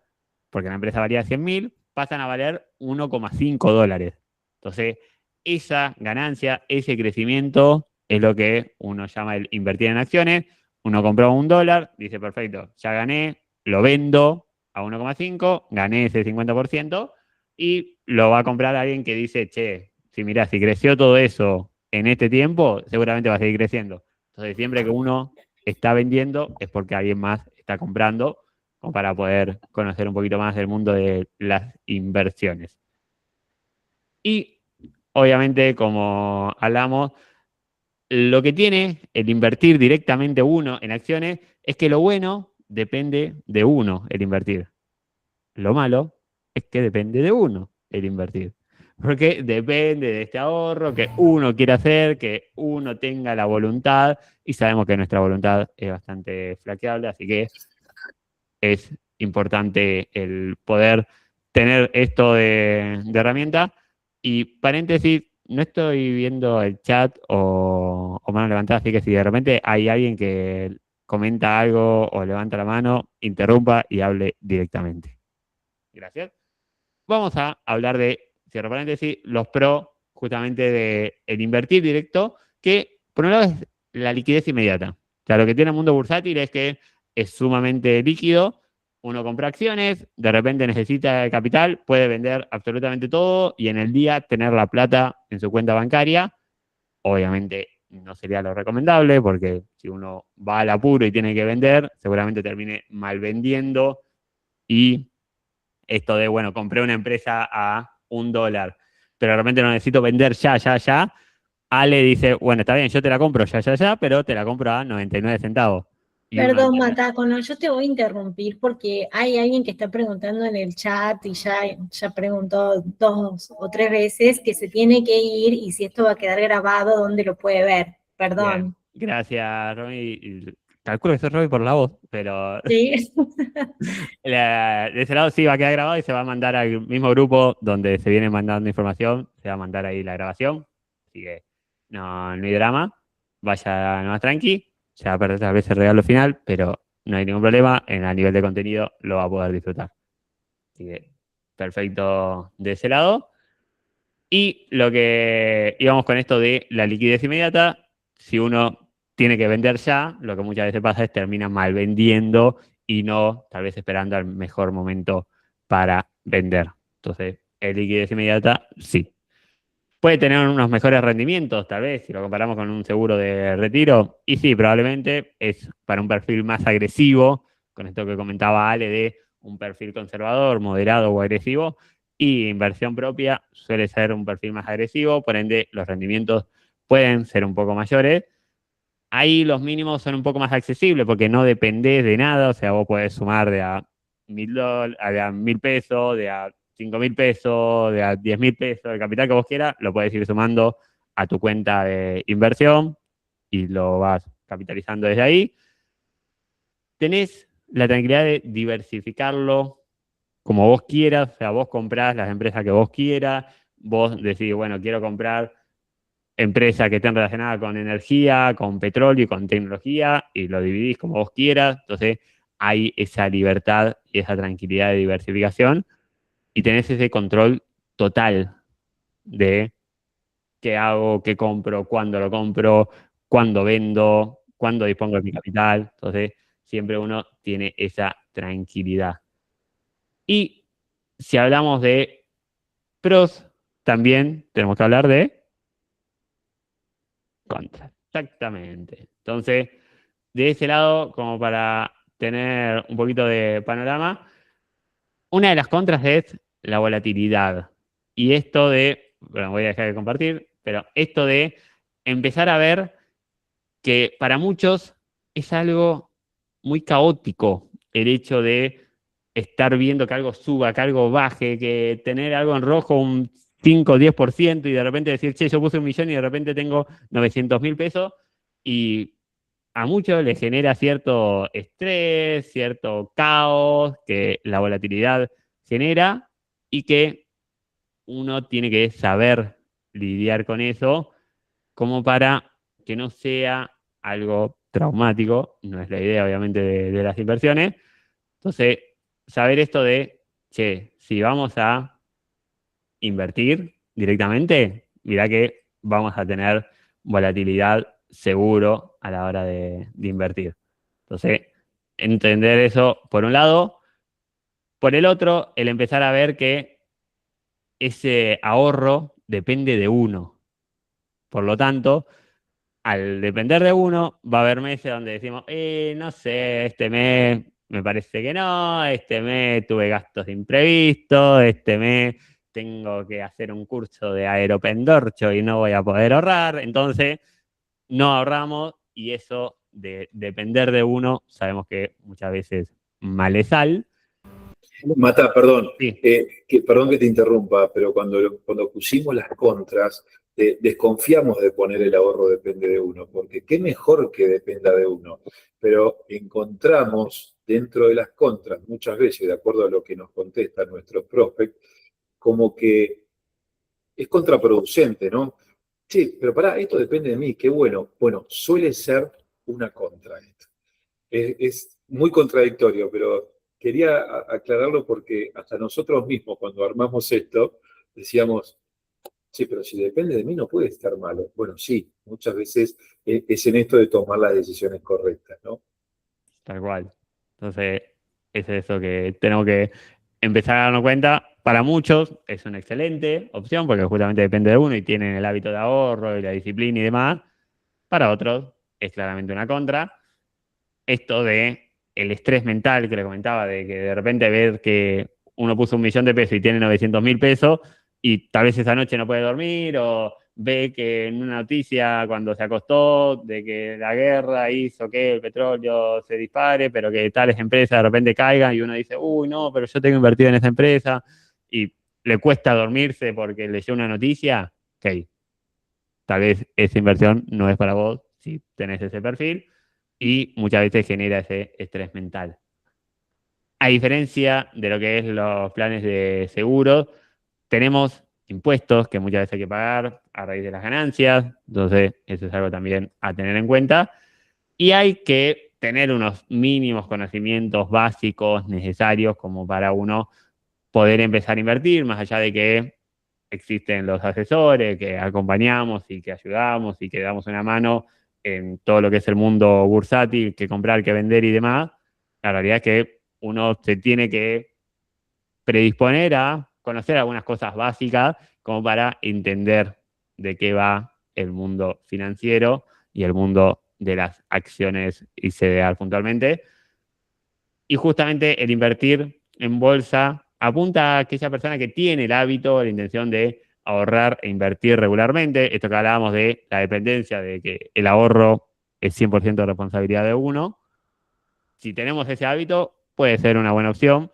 porque la empresa valía 100.000, pasan a valer $1,5. Entonces, esa ganancia, ese crecimiento es lo que uno llama el invertir en acciones. Uno compró $1, dice, perfecto, ya gané, lo vendo a 1,5, gané ese 50% y lo va a comprar alguien que dice, che, si mirá, si creció todo eso en este tiempo, seguramente va a seguir creciendo. Entonces, siempre que uno está vendiendo es porque alguien más está comprando, como para poder conocer un poquito más del mundo de las inversiones. Y, obviamente, como hablamos, lo que tiene el invertir directamente uno en acciones es que lo bueno depende de uno el invertir. Lo malo es que depende de uno el invertir. Porque depende de este ahorro que uno quiere hacer, que uno tenga la voluntad, y sabemos que nuestra voluntad es bastante flaqueable, así que es importante el poder tener esto de herramienta. Y paréntesis, no estoy viendo el chat o mano levantada, así que si de repente hay alguien que comenta algo o levanta la mano, interrumpa y hable directamente. Gracias. Vamos a hablar de, cierro paréntesis, los pros justamente de el invertir directo, que por un lado es la liquidez inmediata. O sea, lo que tiene el mundo bursátil es que es sumamente líquido. Uno compra acciones, de repente necesita capital, puede vender absolutamente todo y en el día tener la plata en su cuenta bancaria. Obviamente no sería lo recomendable porque si uno va al apuro y tiene que vender, seguramente termine mal vendiendo y esto de, bueno, compré una empresa a $1, pero de repente lo necesito vender ya. Ale dice, bueno, está bien, yo te la compro ya, pero te la compro a 99 centavos. Y uno Perdón, entiende. Mataco, no, yo te voy a interrumpir porque hay alguien que está preguntando en el chat y ya preguntó 2 o 3 veces que se tiene que ir y si esto va a quedar grabado, ¿dónde lo puede ver? Perdón. Bien. Gracias, Romy. Calculo que soy Romy por la voz, pero Sí. de ese lado sí va a quedar grabado y se va a mandar al mismo grupo donde se viene mandando información, se va a mandar ahí la grabación. Así que no hay drama, vaya más tranqui, se va a perder tal vez el regalo final, pero no hay ningún problema, a nivel de contenido lo va a poder disfrutar. Así que perfecto de ese lado. Y lo que íbamos con esto de la liquidez inmediata, si uno tiene que vender ya, lo que muchas veces pasa es termina mal vendiendo y no tal vez esperando al mejor momento para vender. Entonces, el liquidez inmediata, sí. Puede tener unos mejores rendimientos, tal vez, si lo comparamos con un seguro de retiro. Y sí, probablemente es para un perfil más agresivo, con esto que comentaba Ale de un perfil conservador, moderado o agresivo. Y inversión propia suele ser un perfil más agresivo, por ende los rendimientos pueden ser un poco mayores. Ahí los mínimos son un poco más accesibles porque no dependés de nada, o sea, vos podés sumar de a $1.000, de a 1.000 pesos, de a 5.000 pesos, de a 10.000 pesos, el capital que vos quieras, lo podés ir sumando a tu cuenta de inversión y lo vas capitalizando desde ahí. Tenés la tranquilidad de diversificarlo como vos quieras, o sea, vos comprás las empresas que vos quieras, vos decís, bueno, quiero comprar empresas que estén relacionadas con energía, con petróleo y con tecnología, y lo dividís como vos quieras. Entonces, hay esa libertad y esa tranquilidad de diversificación y tenés ese control total de qué hago, qué compro, cuándo lo compro, cuándo vendo, cuándo dispongo de mi capital. Entonces, siempre uno tiene esa tranquilidad. Y si hablamos de pros, también tenemos que hablar de contras. Exactamente. Entonces, de ese lado, como para tener un poquito de panorama, una de las contras es la volatilidad. Y esto de, bueno, voy a dejar de compartir, pero esto de empezar a ver que para muchos es algo muy caótico el hecho de estar viendo que algo suba, que algo baje, que tener algo en rojo un 5 o 10% y de repente decir, che, yo puse 1.000.000 y de repente tengo 900.000 pesos y a muchos les genera cierto estrés, cierto caos que la volatilidad genera y que uno tiene que saber lidiar con eso como para que no sea algo traumático, no es la idea obviamente de las inversiones. Entonces, saber esto de, che, si vamos a invertir directamente, mirá que vamos a tener volatilidad seguro a la hora de invertir. Entonces, entender eso por un lado. Por el otro, el empezar a ver que ese ahorro depende de uno. Por lo tanto, al depender de uno, va a haber meses donde decimos, no sé, este mes me parece que no, este mes tuve gastos imprevistos, este mes tengo que hacer un curso de aeropendorcho y no voy a poder ahorrar, entonces no ahorramos y eso de depender de uno, sabemos que muchas veces male sal. Mata, perdón, Sí. perdón que te interrumpa, pero cuando pusimos las contras, desconfiamos de poner el ahorro depende de uno, porque qué mejor que dependa de uno. Pero encontramos dentro de las contras, muchas veces, de acuerdo a lo que nos contestan nuestros prospects, como que es contraproducente, ¿no? Sí, pero pará, esto depende de mí, qué bueno. Bueno, suele ser una contra esto. es muy contradictorio, pero quería aclararlo porque hasta nosotros mismos cuando armamos esto decíamos, sí, pero si depende de mí no puede estar malo. Bueno, sí, muchas veces es en esto de tomar las decisiones correctas, ¿no? Tal cual. Entonces, es eso que tenemos que empezar a darnos cuenta. Para muchos es una excelente opción porque justamente depende de uno y tienen el hábito de ahorro y la disciplina y demás. Para otros es claramente una contra. Esto de el estrés mental que le comentaba, de que de repente ver que uno puso 1.000.000 de pesos y tiene 900.000 pesos y tal vez esa noche no puede dormir, o ve que en una noticia cuando se acostó de que la guerra hizo que el petróleo se dispare, pero que tales empresas de repente caigan y uno dice, uy, no, pero yo tengo invertido en esa empresa y le cuesta dormirse porque leyó una noticia, ok, tal vez esa inversión no es para vos si tenés ese perfil y muchas veces genera ese estrés mental. A diferencia de lo que es los planes de seguro, tenemos impuestos que muchas veces hay que pagar a raíz de las ganancias, entonces eso es algo también a tener en cuenta. Y hay que tener unos mínimos conocimientos básicos necesarios como para uno poder empezar a invertir, más allá de que existen los asesores, que acompañamos y que ayudamos y que damos una mano en todo lo que es el mundo bursátil, que comprar, que vender y demás. La realidad es que uno se tiene que predisponer a conocer algunas cosas básicas como para entender de qué va el mundo financiero y el mundo de las acciones y CDR puntualmente. Y justamente el invertir en bolsa apunta a aquella persona que tiene el hábito, la intención de ahorrar e invertir regularmente. Esto que hablábamos de la dependencia, de que el ahorro es 100% responsabilidad de uno. Si tenemos ese hábito, puede ser una buena opción.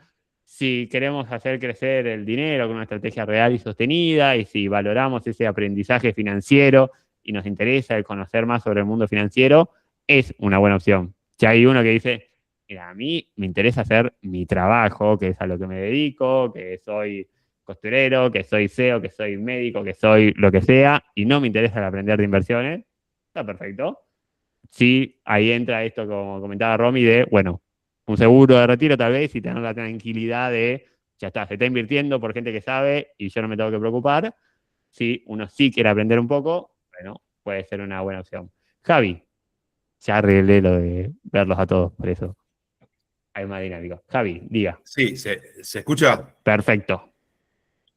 Si queremos hacer crecer el dinero con una estrategia real y sostenida, y si valoramos ese aprendizaje financiero y nos interesa el conocer más sobre el mundo financiero, es una buena opción. Si hay uno que dice, mira, a mí me interesa hacer mi trabajo, que es a lo que me dedico, que soy costurero, que soy CEO, que soy médico, que soy lo que sea, y no me interesa el aprender de inversiones, está perfecto. Sí, ahí entra esto, como comentaba Romy, de, bueno, un seguro de retiro tal vez y tener la tranquilidad de, ya está, se está invirtiendo por gente que sabe y yo no me tengo que preocupar. Si uno sí quiere aprender un poco, bueno, puede ser una buena opción. Javi, ya arreglé lo de verlos a todos, por eso hay más dinámico. Javi, diga. Sí, ¿se escucha? Perfecto.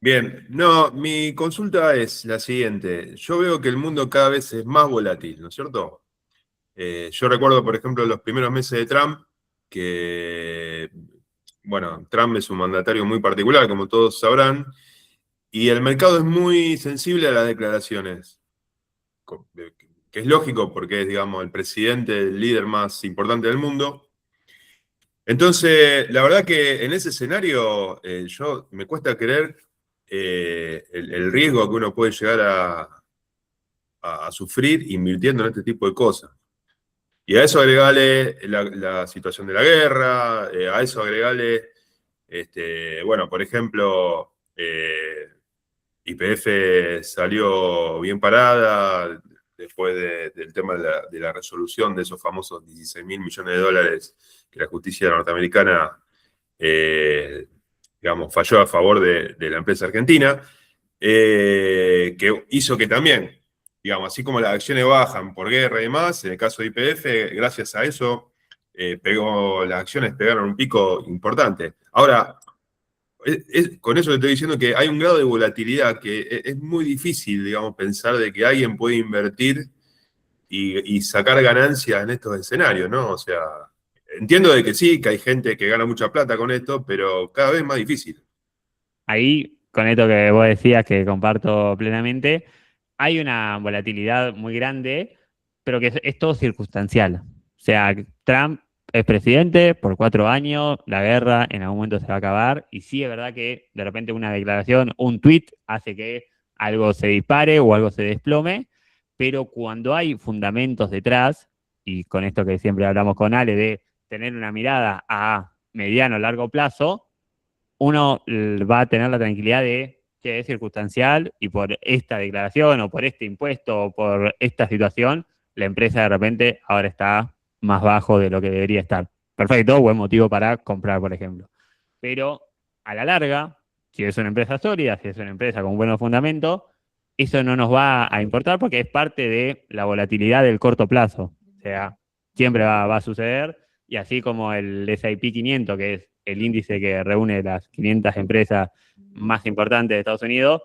Bien, no, mi consulta es la siguiente. Yo veo que el mundo cada vez es más volátil, ¿no es cierto? Yo recuerdo, por ejemplo, los primeros meses de Trump, que, bueno, Trump es un mandatario muy particular, como todos sabrán, y el mercado es muy sensible a las declaraciones, que es lógico porque es, digamos, el presidente, el líder más importante del mundo. Entonces, la verdad que en ese escenario yo me cuesta creer el riesgo que uno puede llegar a sufrir invirtiendo en este tipo de cosas. Y a eso agregale la situación de la guerra, a eso agregale, bueno, por ejemplo, YPF salió bien parada después del tema de la resolución de esos famosos 16.000 millones de dólares que la justicia norteamericana, digamos, falló a favor de la empresa argentina, que hizo que también, digamos, así como las acciones bajan por guerra y demás, en el caso de YPF, gracias a eso, las acciones pegaron un pico importante. Ahora, con eso le estoy diciendo que hay un grado de volatilidad que es muy difícil, digamos, pensar de que alguien puede invertir y sacar ganancias en estos escenarios, ¿no? O sea, entiendo de que sí, que hay gente que gana mucha plata con esto, pero cada vez más difícil. Ahí, con esto que vos decías, que comparto plenamente, hay una volatilidad muy grande, pero que es todo circunstancial. O sea, Trump es presidente por 4 años, la guerra en algún momento se va a acabar, y sí es verdad que de repente una declaración, un tweet hace que algo se dispare o algo se desplome, pero cuando hay fundamentos detrás, y con esto que siempre hablamos con Ale, de tener una mirada a mediano o largo plazo, uno va a tener la tranquilidad de que es circunstancial y por esta declaración o por este impuesto o por esta situación, la empresa de repente ahora está más bajo de lo que debería estar. Perfecto, buen motivo para comprar, por ejemplo. Pero a la larga, si es una empresa sólida, si es una empresa con buenos fundamentos, eso no nos va a importar porque es parte de la volatilidad del corto plazo. O sea, siempre va a suceder, y así como el S&P 500, que es el índice que reúne las 500 empresas más importantes de Estados Unidos,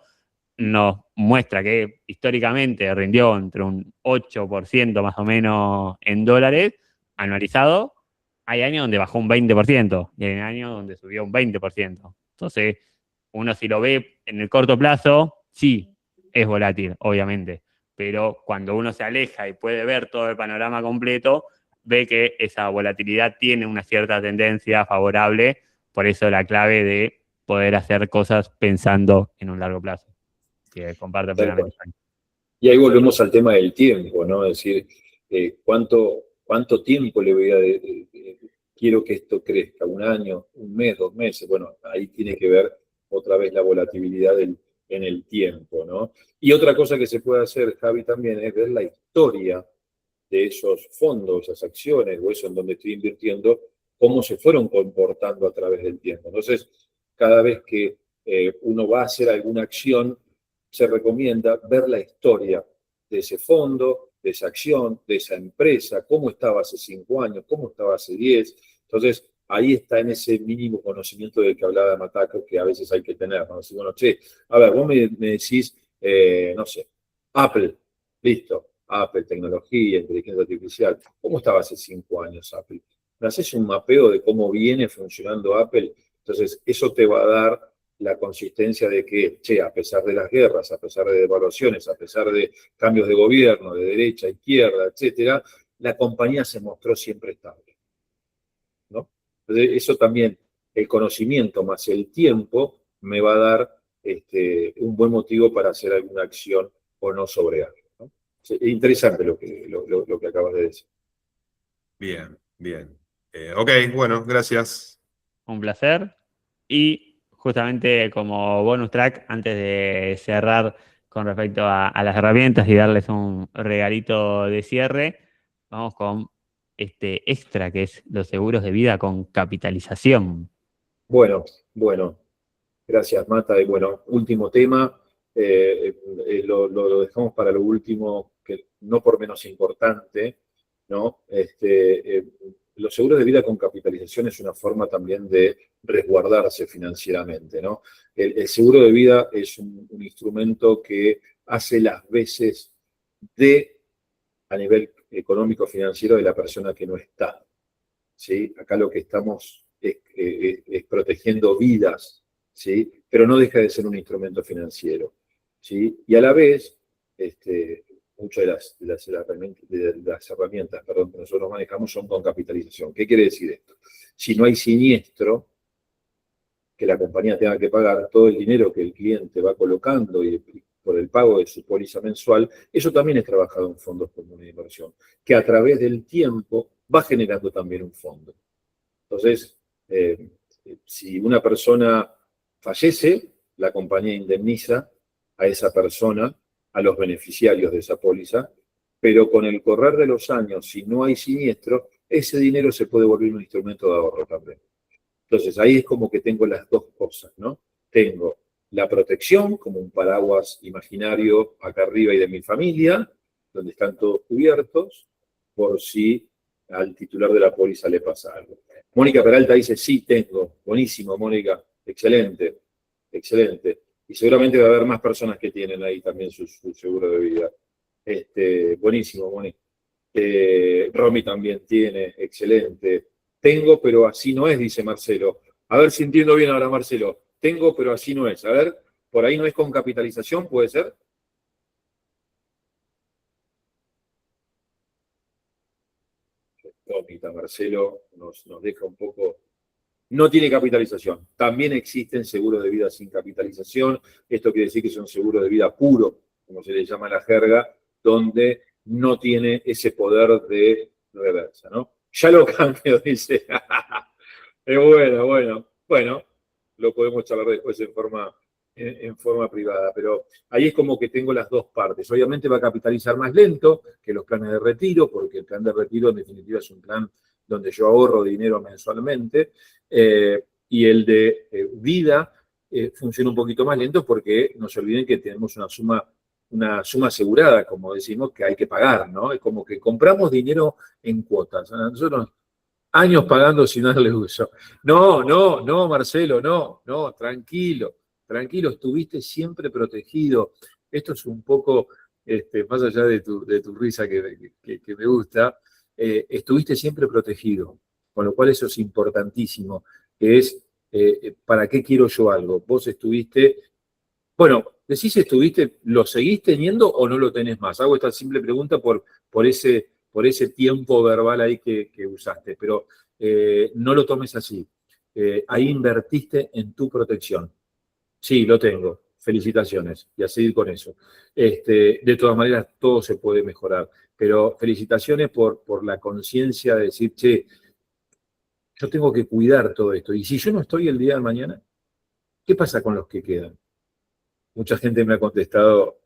nos muestra que históricamente rindió entre un 8% más o menos en dólares anualizado. Hay años donde bajó un 20% y hay años donde subió un 20%. Entonces, uno si lo ve en el corto plazo, sí, es volátil, obviamente. Pero cuando uno se aleja y puede ver todo el panorama completo, ve que esa volatilidad tiene una cierta tendencia favorable. Por eso la clave de poder hacer cosas pensando en un largo plazo, que comparto plenamente. Y ahí volvemos al tema del tiempo, ¿no? Es decir, ¿cuánto tiempo le voy a quiero que esto crezca? ¿Un año, un mes, 2 meses? Bueno, ahí tiene que ver otra vez la volatilidad en el tiempo, ¿no? Y otra cosa que se puede hacer, Javi, también es ver la historia de esos fondos, esas acciones o eso en donde estoy invirtiendo, cómo se fueron comportando a través del tiempo. Entonces, cada vez que uno va a hacer alguna acción, se recomienda ver la historia de ese fondo, de esa acción, de esa empresa, cómo estaba hace 5 años, cómo estaba hace 10. Entonces, ahí está en ese mínimo conocimiento del que hablaba Mataco, que a veces hay que tener, ¿no? Así, bueno, che, a ver, vos me decís, no sé, Apple, listo, Apple, tecnología, inteligencia artificial. ¿Cómo estaba hace 5 años Apple? ¿Me haces un mapeo de cómo viene funcionando Apple? Entonces, eso te va a dar la consistencia de que, che, a pesar de las guerras, a pesar de devaluaciones, a pesar de cambios de gobierno, de derecha, izquierda, etcétera, la compañía se mostró siempre estable, ¿no? Entonces, eso también, el conocimiento más el tiempo, me va a dar un buen motivo para hacer alguna acción o no sobre algo, ¿no? Es interesante lo que acabas de decir. Bien, bien. Ok, bueno, gracias. Un placer. Y justamente como bonus track, antes de cerrar con respecto a las herramientas y darles un regalito de cierre, vamos con este extra que es los seguros de vida con capitalización. Bueno, gracias, Mata. Y bueno, último tema, lo dejamos para lo último, que no por menos importante, ¿no? Los seguros de vida con capitalización es una forma también de resguardarse financieramente, ¿no? El seguro de vida es un instrumento que hace las veces a nivel económico financiero de la persona que no está, ¿sí? Acá lo que estamos es protegiendo vidas, ¿sí? Pero no deja de ser un instrumento financiero, ¿sí? Y a la vez, muchas de las herramientas que nosotros manejamos son con capitalización. ¿Qué quiere decir esto? Si no hay siniestro que la compañía tenga que pagar, todo el dinero que el cliente va colocando y por el pago de su póliza mensual, eso también es trabajado en fondos comunes de inversión, que a través del tiempo va generando también un fondo. Entonces, si una persona fallece, la compañía indemniza a esa persona, a los beneficiarios de esa póliza, pero con el correr de los años, si no hay siniestro, ese dinero se puede volver un instrumento de ahorro también. Entonces, ahí es como que tengo las dos cosas, ¿no? Tengo la protección como un paraguas imaginario acá arriba y de mi familia, donde están todos cubiertos, por si al titular de la póliza le pasa algo. Mónica Peralta dice, sí, tengo. Buenísimo, Mónica. Excelente, excelente. Y seguramente va a haber más personas que tienen ahí también su seguro de vida. Buenísimo, Mónica. Romy también tiene, excelente. Tengo, pero así no es, dice Marcelo. A ver si entiendo bien ahora, Marcelo. Tengo, pero así no es. A ver, por ahí no es con capitalización, ¿puede ser? Marcelo nos deja un poco. No tiene capitalización. También existen seguros de vida sin capitalización. Esto quiere decir que son seguros de vida puro, como se le llama en la jerga, donde no tiene ese poder de reversa, ¿no? Ya lo cambio, dice. Bueno, lo podemos charlar después en forma en forma privada, pero ahí es como que tengo las dos partes. Obviamente va a capitalizar más lento que los planes de retiro, porque el plan de retiro en definitiva es un plan donde yo ahorro dinero mensualmente, y el de vida funciona un poquito más lento porque no se olviden que tenemos una suma asegurada, como decimos, que hay que pagar, ¿no? Es como que compramos dinero en cuotas. Nosotros años pagando sin darle uso. No, Marcelo, no, tranquilo, estuviste siempre protegido. Esto es un poco, más allá de tu risa que me gusta, estuviste siempre protegido, con lo cual eso es importantísimo, que es, ¿para qué quiero yo algo? Vos estuviste, bueno, decís estuviste, ¿lo seguís teniendo o no lo tenés más? Hago esta simple pregunta por ese tiempo verbal ahí que usaste, pero no lo tomes así. Ahí invertiste en tu protección. Sí, lo tengo. Felicitaciones. Y a seguir con eso. De todas maneras, todo se puede mejorar. Pero felicitaciones por la conciencia de decir, che, yo tengo que cuidar todo esto. Y si yo no estoy el día de mañana, ¿qué pasa con los que quedan? Mucha gente me ha contestado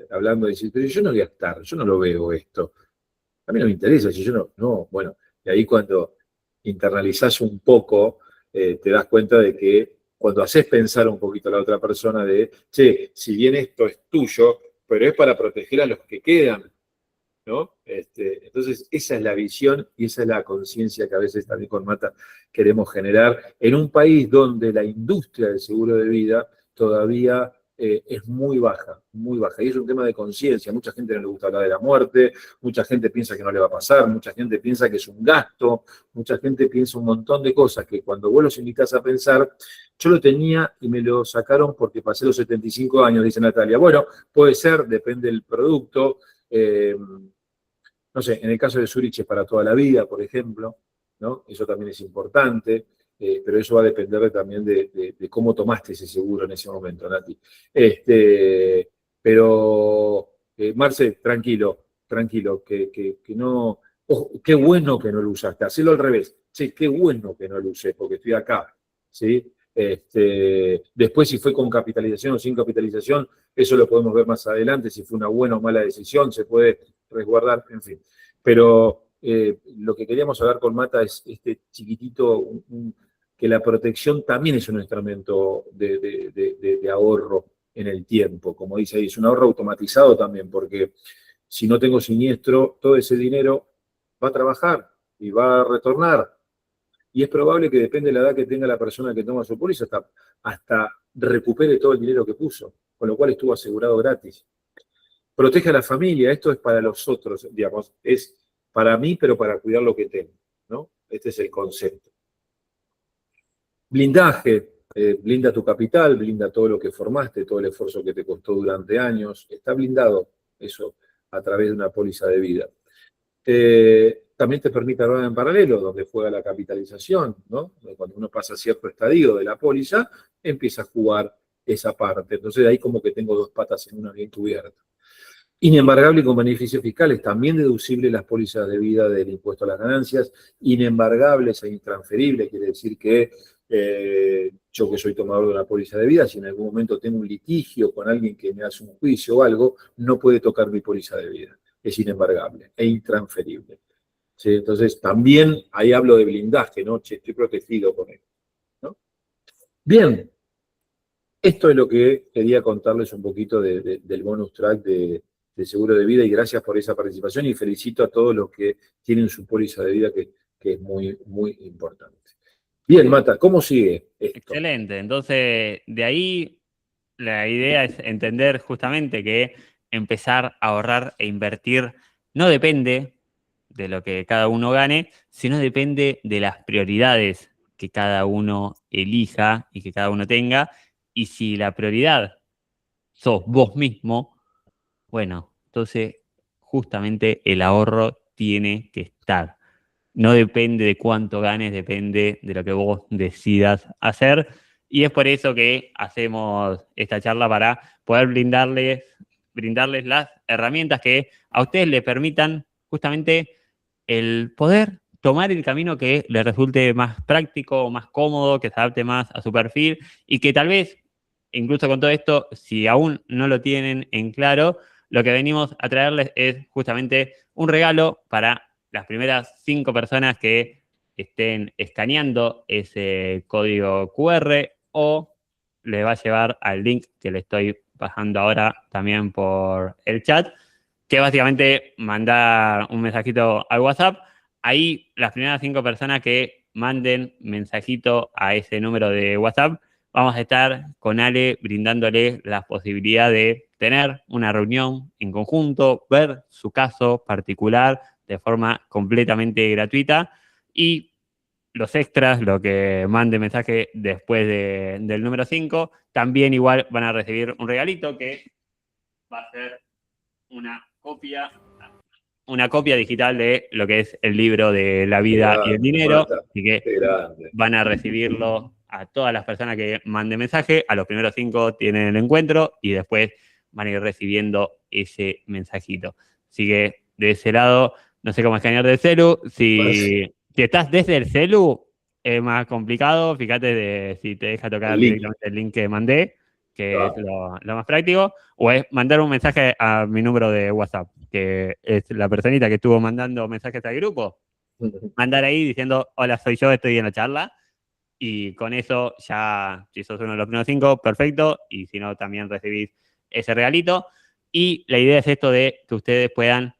hablando de decir, pero yo no voy a estar, yo no lo veo esto. A mí no me interesa, si yo no, bueno, y ahí cuando internalizás un poco, te das cuenta de que cuando haces pensar un poquito a la otra persona de, che, si bien esto es tuyo, pero es para proteger a los que quedan, ¿no? Entonces, esa es la visión y esa es la conciencia que a veces también con Mata queremos generar en un país donde la industria del seguro de vida todavía es muy baja, muy baja. Y es un tema de conciencia. Mucha gente no le gusta hablar de la muerte, mucha gente piensa que no le va a pasar, mucha gente piensa que es un gasto, mucha gente piensa un montón de cosas que cuando vos los invitás a pensar, yo lo tenía y me lo sacaron porque pasé los 75 años, dice Natalia. Bueno, puede ser, depende del producto. No sé, en el caso de Zurich es para toda la vida, por ejemplo, ¿no? Eso también es importante, pero eso va a depender también de cómo tomaste ese seguro en ese momento, Nati. Pero, Marce, tranquilo, que no... Ojo, qué bueno que no lo usaste, hacelo al revés. Sí, qué bueno que no lo usé, porque estoy acá, ¿sí? Después, si fue con capitalización o sin capitalización, eso lo podemos ver más adelante, si fue una buena o mala decisión, se puede resguardar, en fin. Pero lo que queríamos hablar con Mata es este chiquitito, que la protección también es un instrumento de ahorro en el tiempo, como dice ahí, es un ahorro automatizado también, porque si no tengo siniestro, todo ese dinero va a trabajar y va a retornar. Y es probable que depende de la edad que tenga la persona que toma su póliza, hasta recupere todo el dinero que puso, con lo cual estuvo asegurado gratis. Protege a la familia, esto es para los otros, digamos, es para mí, pero para cuidar lo que tengo, ¿no? Este es el concepto. Blindaje, blinda tu capital, blinda todo lo que formaste, todo el esfuerzo que te costó durante años, está blindado eso a través de una póliza de vida. También te permite ahorrar en paralelo, donde juega la capitalización, ¿no? Cuando uno pasa cierto estadio de la póliza, empieza a jugar esa parte. Entonces ahí como que tengo dos patas en una bien cubierta. Inembargable y con beneficios fiscales, también deducible las pólizas de vida del impuesto a las ganancias, inembargables e intransferibles, quiere decir que yo que soy tomador de una póliza de vida, si en algún momento tengo un litigio con alguien que me hace un juicio o algo, no puede tocar mi póliza de vida. Es inembargable e intransferible. ¿Sí? Entonces, también ahí hablo de blindaje, ¿no? Che, estoy protegido con esto, ¿no? Bien, esto es lo que quería contarles un poquito del bonus track de seguro de vida y gracias por esa participación y felicito a todos los que tienen su póliza de vida que es muy, muy importante. Bien, Mata, ¿cómo sigue esto? Excelente, entonces de ahí la idea es entender justamente que empezar a ahorrar e invertir no depende de lo que cada uno gane, sino depende de las prioridades que cada uno elija y que cada uno tenga. Y si la prioridad sos vos mismo, bueno, entonces justamente el ahorro tiene que estar. No depende de cuánto ganes, depende de lo que vos decidas hacer. Y es por eso que hacemos esta charla para poder brindarles las herramientas que a ustedes les permitan justamente el poder tomar el camino que les resulte más práctico, más cómodo, que se adapte más a su perfil y que tal vez incluso con todo esto, si aún no lo tienen en claro, lo que venimos a traerles es justamente un regalo para las primeras 5 personas que estén escaneando ese código QR, o les va a llevar al link que le estoy bajando ahora también por el chat, que básicamente mandar un mensajito al WhatsApp. Ahí las primeras 5 personas que manden mensajito a ese número de WhatsApp, vamos a estar con Ale brindándole la posibilidad de tener una reunión en conjunto, ver su caso particular de forma completamente gratuita, y los extras, lo que mande mensaje después del número 5, también igual van a recibir un regalito que va a ser una copia digital de lo que es el libro de la vida y el dinero. Así que van a recibirlo a todas las personas que manden mensaje. A los primeros 5 tienen el encuentro y después van a ir recibiendo ese mensajito. Así que de ese lado, no sé cómo escanear del celu. Si estás desde el celu, es más complicado. Fíjate si te deja tocar directamente el link que mandé, que es lo más práctico, o es mandar un mensaje a mi número de WhatsApp, que es la personita que estuvo mandando mensajes al grupo. Mandar ahí diciendo, hola, soy yo, estoy en la charla, y con eso ya, si sos uno de los primeros 5, perfecto, y si no, también recibís ese regalito. Y la idea es esto de que ustedes puedan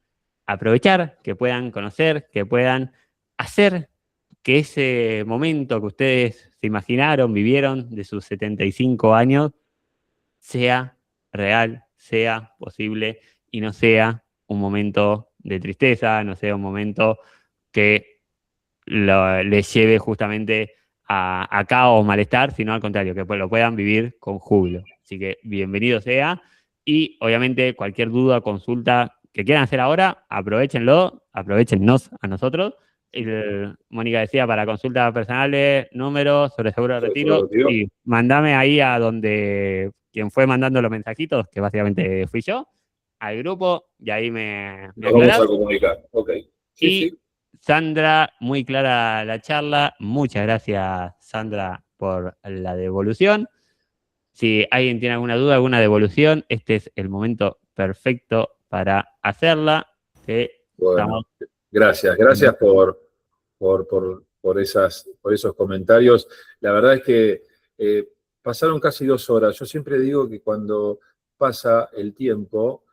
aprovechar, que puedan conocer, que puedan hacer que ese momento que ustedes se imaginaron, vivieron de sus 75 años, sea real, sea posible y no sea un momento de tristeza, no sea un momento que les lleve justamente a caos o malestar, sino al contrario, que lo puedan vivir con júbilo. Así que bienvenido sea, y obviamente cualquier duda, consulta que quieran hacer ahora, aprovechennos a nosotros. Mónica decía, para consultas personales, números sobre seguro de retiro, y mandame ahí a donde quien fue mandando los mensajitos, que básicamente fui yo, al grupo, y ahí me vamos a comunicar. Ok. Sí. Sandra, muy clara la charla. Muchas gracias, Sandra, por la devolución. Si alguien tiene alguna duda, alguna devolución, este es el momento perfecto para hacerla. Bueno, gracias por esos comentarios. La verdad es que pasaron casi 2 horas. Yo siempre digo que cuando pasa el tiempo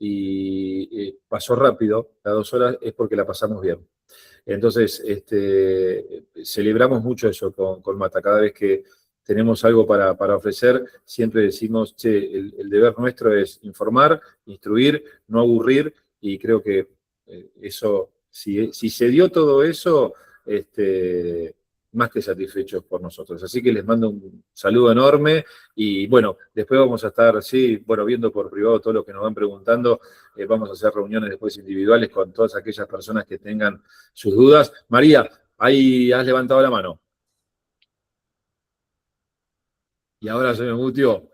y pasó rápido, las 2 horas, es porque la pasamos bien. Entonces, celebramos mucho eso con Mata. Cada vez que tenemos algo para ofrecer, siempre decimos, che, el deber nuestro es informar, instruir, no aburrir, y creo que eso, si se dio todo eso, más que satisfechos por nosotros. Así que les mando un saludo enorme, y bueno, después vamos a estar, viendo por privado todo lo que nos van preguntando. Vamos a hacer reuniones después individuales con todas aquellas personas que tengan sus dudas. María, ahí has levantado la mano. Y ahora se me mutió.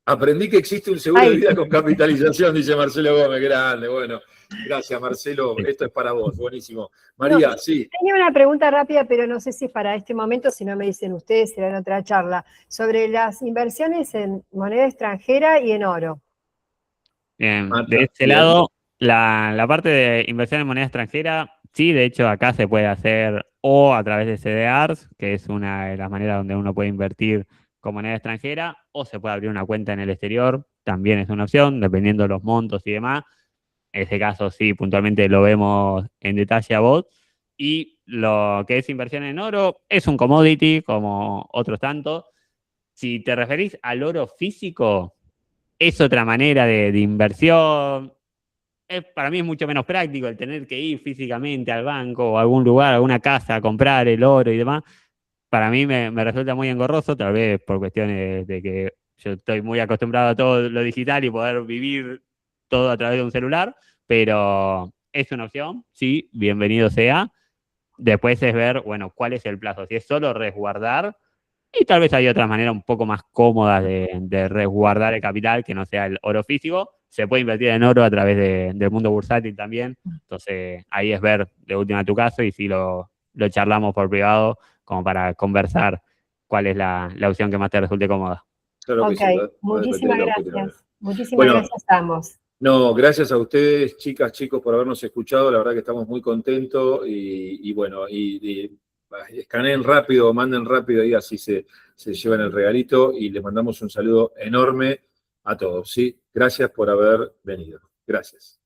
Aprendí que existe un seguro de vida con capitalización, dice Marcelo Gómez. Grande, bueno. Gracias, Marcelo. Esto es para vos. Buenísimo. María, sí. Tenía una pregunta rápida, pero no sé si es para este momento, si no me dicen ustedes, será en otra charla, sobre las inversiones en moneda extranjera y en oro. Bien, de este lado, la parte de inversión en moneda extranjera, sí, de hecho acá se puede hacer o a través de CDRs, que es una de las maneras donde uno puede invertir con moneda extranjera, o se puede abrir una cuenta en el exterior, también es una opción, dependiendo de los montos y demás. En este caso, sí, puntualmente lo vemos en detalle a vos. Y lo que es inversión en oro es un commodity, como otros tantos. Si te referís al oro físico, es otra manera de inversión. Para mí es mucho menos práctico el tener que ir físicamente al banco o a algún lugar, a alguna casa, a comprar el oro y demás. Para mí me resulta muy engorroso, tal vez por cuestiones de que yo estoy muy acostumbrado a todo lo digital y poder vivir todo a través de un celular, pero es una opción, sí, bienvenido sea. Después es ver, bueno, cuál es el plazo, si es solo resguardar, y tal vez hay otras maneras un poco más cómodas de resguardar el capital, que no sea el oro físico. Se puede invertir en oro a través del mundo bursátil también, entonces ahí es ver de última tu caso, y si lo charlamos por privado como para conversar cuál es la opción que más te resulte cómoda. Claro que Ok, sí, va a muchísimas depender de la opinión. gracias. Muchísimas Bueno, gracias a ambos. No, gracias a ustedes, chicas, chicos, por habernos escuchado. La verdad que estamos muy contentos y bueno, escaneen rápido, manden rápido y así se llevan el regalito y les mandamos un saludo enorme a todos, ¿sí? Gracias por haber venido. Gracias.